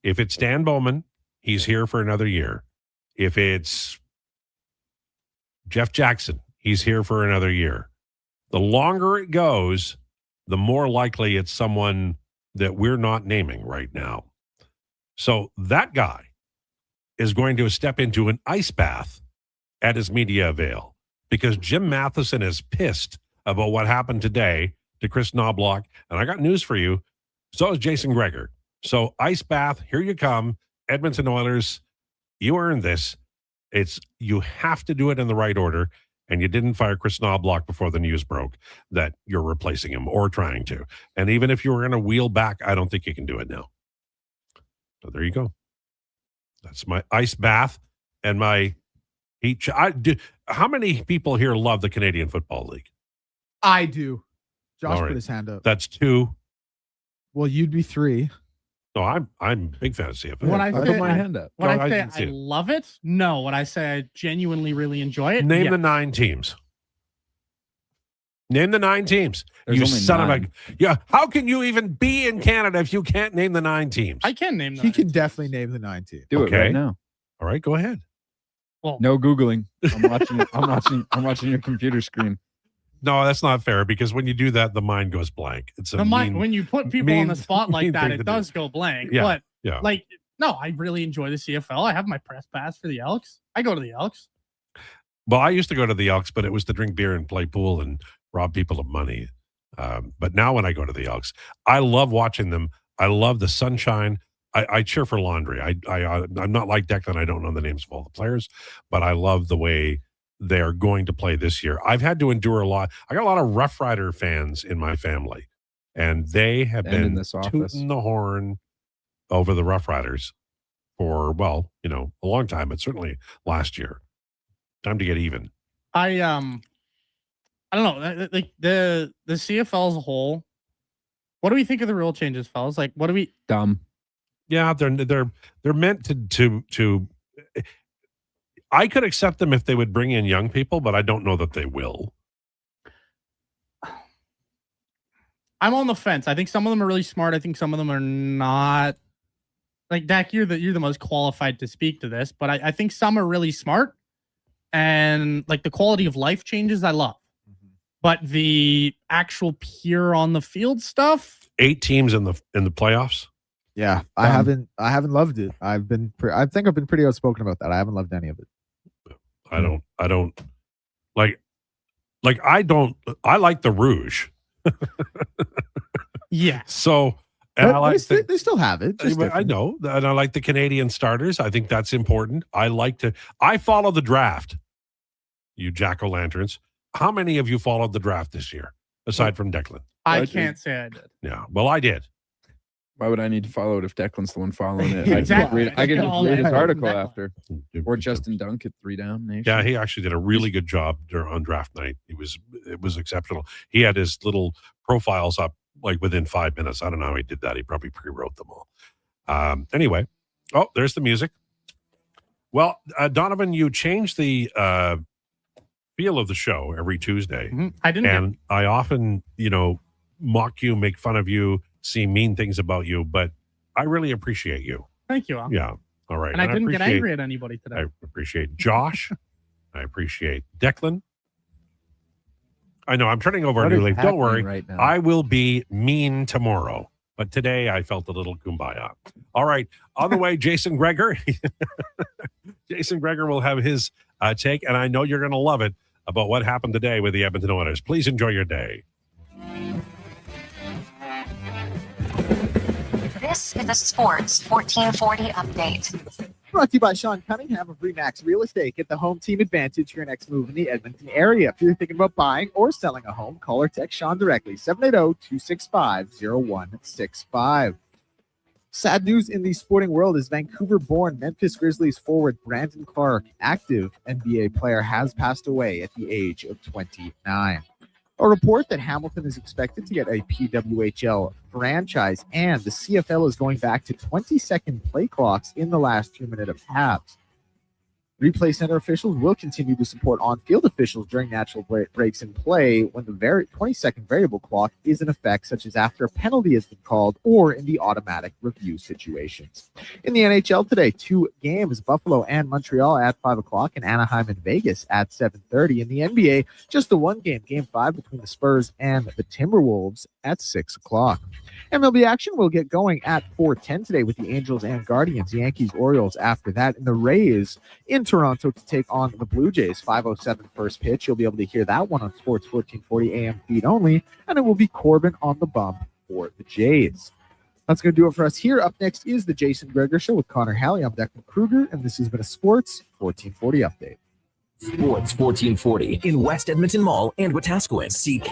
If it's Dan Bowman, he's here for another year. If it's Jeff Jackson, he's here for another year. The longer it goes, the more likely it's someone that we're not naming right now. So that guy is going to step into an ice bath at his media avail because Jim Matheson is pissed about what happened today to Chris Knobloch. And I got news for you. So is Jason Krueger. So ice bath, here you come. Edmonton Oilers, you earned this. You have to do it in the right order. And you didn't fire Chris Knobloch before the news broke that you're replacing him or trying to. And even if you were going to wheel back, I don't think you can do it now. So there you go. That's my ice bath and my heat. How many people here love the Canadian Football League? I do. Josh All right. put his hand up. That's 2. Well, you'd be 3. No, I'm a big fan of CFL. When I put my hand up. When No, I say didn't see I it. love it, no. When I say I genuinely really enjoy it, Name yeah. the 9 teams. Name the 9 teams. There's You only son of 9. a... Yeah, how can you even be in Canada if you can't name the 9 teams? I can name them. He can definitely name the 9 teams. Do it Okay. right now. All right, go ahead. No Googling. I'm watching it. I'm watching your computer screen. No, that's not fair because when you do that, the mind goes blank. It's a When you put people on the spot like mean that, thing to it do. does go blank. Yeah, But yeah. no, I really enjoy the CFL. I have my press pass for the Elks. I go to the Elks. Well, I used to go to the Elks, but it was to drink beer and play pool and rob people of money. But now when I go to the Elks, I love watching them. I love the sunshine. I cheer for Laundry. I'm not like Declan. I don't know the names of all the players, but I love the way they're going to play this year. I've had to endure a lot. I got a lot of Rough Rider fans in my family, and they have And in been this office. tooting the horn over the Rough Riders for, a long time, but certainly last year. Time to get even. I don't know. Like the CFL as a whole. What do we think of the rule changes, fellas? Like, what do we? Dumb. Yeah, they're meant to. I could accept them if they would bring in young people, but I don't know that they will. I'm on the fence. I think some of them are really smart. I think some of them are not. Like Dak, you're the most qualified to speak to this, but I think some are really smart, and like the quality of life changes I love, but the actual pure on the field stuff. 8 teams in the playoffs. Yeah, I haven't loved it. I think I've been pretty outspoken about that. I haven't loved any of it. I don't like I like the Rouge. Yeah. So and I like they still have it. Just I different. know, and I like the Canadian starters. I think that's important. I follow the draft. You jack-o'-lanterns. How many of you followed the draft this year, aside from Declan? I can't say I did. Yeah, well, I did. Why would I need to follow it if Declan's the one following it? Exactly. I can just read his article Declan. after. Or Justin Dunk at 3 Down Nation. Yeah, he actually did a really good job on draft night. It was exceptional. He had his little profiles up like within 5 minutes. I don't know how he did that. He probably pre-wrote them all. Anyway, there's the music. Well, Donovan, you changed the feel of the show every Tuesday. Mm-hmm. I didn't. And I often, mock you, make fun of you, see mean things about you, but I really appreciate you. Thank you. Al. Yeah. All right. And I didn't get angry at anybody today. I appreciate Josh. I appreciate Declan. I know I'm turning over a What new is leaf. Don't happening worry. right now? I will be mean tomorrow. But today I felt a little kumbaya. All right. On the way, Jason Krueger. Jason Krueger will have his take, and I know you're going to love it. about what happened today with the Edmonton Oilers. Please enjoy your day. This is a Sports 1440 update. Brought to you by Sean Cunningham of Remax Real Estate. Get the home team advantage for your next move in the Edmonton area. If you're thinking about buying or selling a home, call or text Sean directly, 780-265-0165. Sad news in the sporting world is Vancouver-born Memphis Grizzlies forward Brandon Clark, active NBA player, has passed away at the age of 29. A report that Hamilton is expected to get a PWHL franchise, and the CFL is going back to 20-second play clocks in the last 2 minutes of halves. Replay center officials will continue to support on-field officials during natural breaks in play when the 20-second variable clock is in effect, such as after a penalty has been called or in the automatic review situations. In the NHL today, 2 games, Buffalo and Montreal at 5 o'clock and Anaheim and Vegas at 7:30. In the NBA, just the 1 game, Game 5 between the Spurs and the Timberwolves at 6 o'clock. MLB action will get going at 4:10 today with the Angels and Guardians, Yankees, Orioles after that, and the Rays in Toronto to take on the Blue Jays. 5:07 first pitch. You'll be able to hear that one on Sports 1440 AM feed only, and it will be Corbin on the bump for the Jays. That's going to do it for us here. Up next is the Jason Greger Show with Connor Halley. I'm Declan Krueger, and this has been a Sports 1440 update. Sports 1440 in West Edmonton Mall and Wetaskiwin. CK